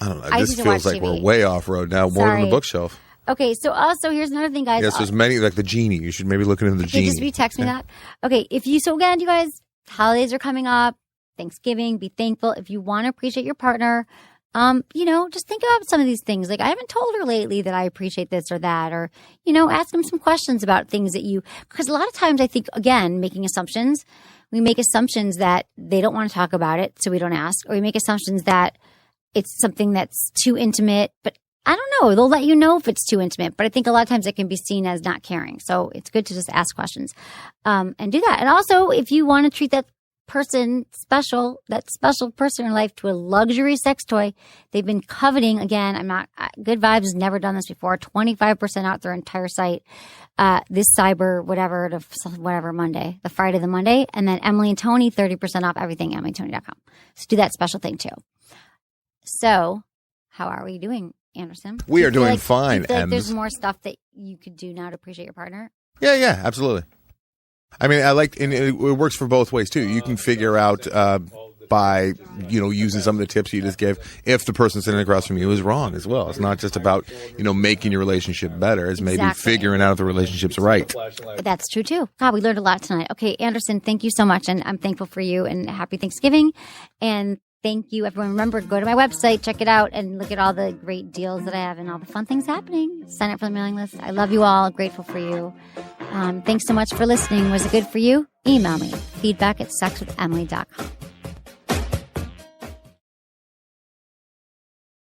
[SPEAKER 8] I don't know. This feels like we're way off road now, more than the bookshelf.
[SPEAKER 1] Okay, so also here's another thing, guys.
[SPEAKER 8] Yes, there's many, like the genie. You should maybe look into the genie.
[SPEAKER 1] Just text me that. Okay, so again, you guys, holidays are coming up. Thanksgiving, be thankful. If you want to appreciate your partner, just think about some of these things. Like, I haven't told her lately that I appreciate this or that, or, ask them some questions about things because a lot of times I think, again, making assumptions, we make assumptions that they don't want to talk about it, so we don't ask, or we make assumptions that it's something that's too intimate, but I don't know. They'll let you know if it's too intimate, but I think a lot of times it can be seen as not caring. So it's good to just ask questions, and do that. And also, if you want to treat that special person in life to a luxury sex toy they've been coveting. Again, Good Vibes has never done this before. 25% out their entire site. This Cyber, whatever Monday, the Friday, the Monday. And then Emily and Tony, 30% off everything, EmilyandTony.com. So do that special thing too. So how are we doing Anderson?
[SPEAKER 8] We
[SPEAKER 1] Do
[SPEAKER 8] are
[SPEAKER 1] you feel
[SPEAKER 8] doing
[SPEAKER 1] like-
[SPEAKER 8] fine,
[SPEAKER 1] Do you feel like
[SPEAKER 8] and-
[SPEAKER 1] there's more stuff that you could do now to appreciate your partner?
[SPEAKER 8] Yeah, absolutely. I mean, and it works for both ways too. You can figure out by using some of the tips you just gave if the person sitting across from you is wrong as well. It's not just about making your relationship better. It's maybe figuring out if the relationship's right.
[SPEAKER 1] That's true too. God, we learned a lot tonight. Okay, Anderson, thank you so much, and I'm thankful for you. And happy Thanksgiving. And thank you, everyone. Remember, go to my website, check it out, and look at all the great deals that I have and all the fun things happening. Sign up for the mailing list. I love you all. Grateful for you. Thanks so much for listening. Was it good for you? Email me, feedback@sexwithemily.com.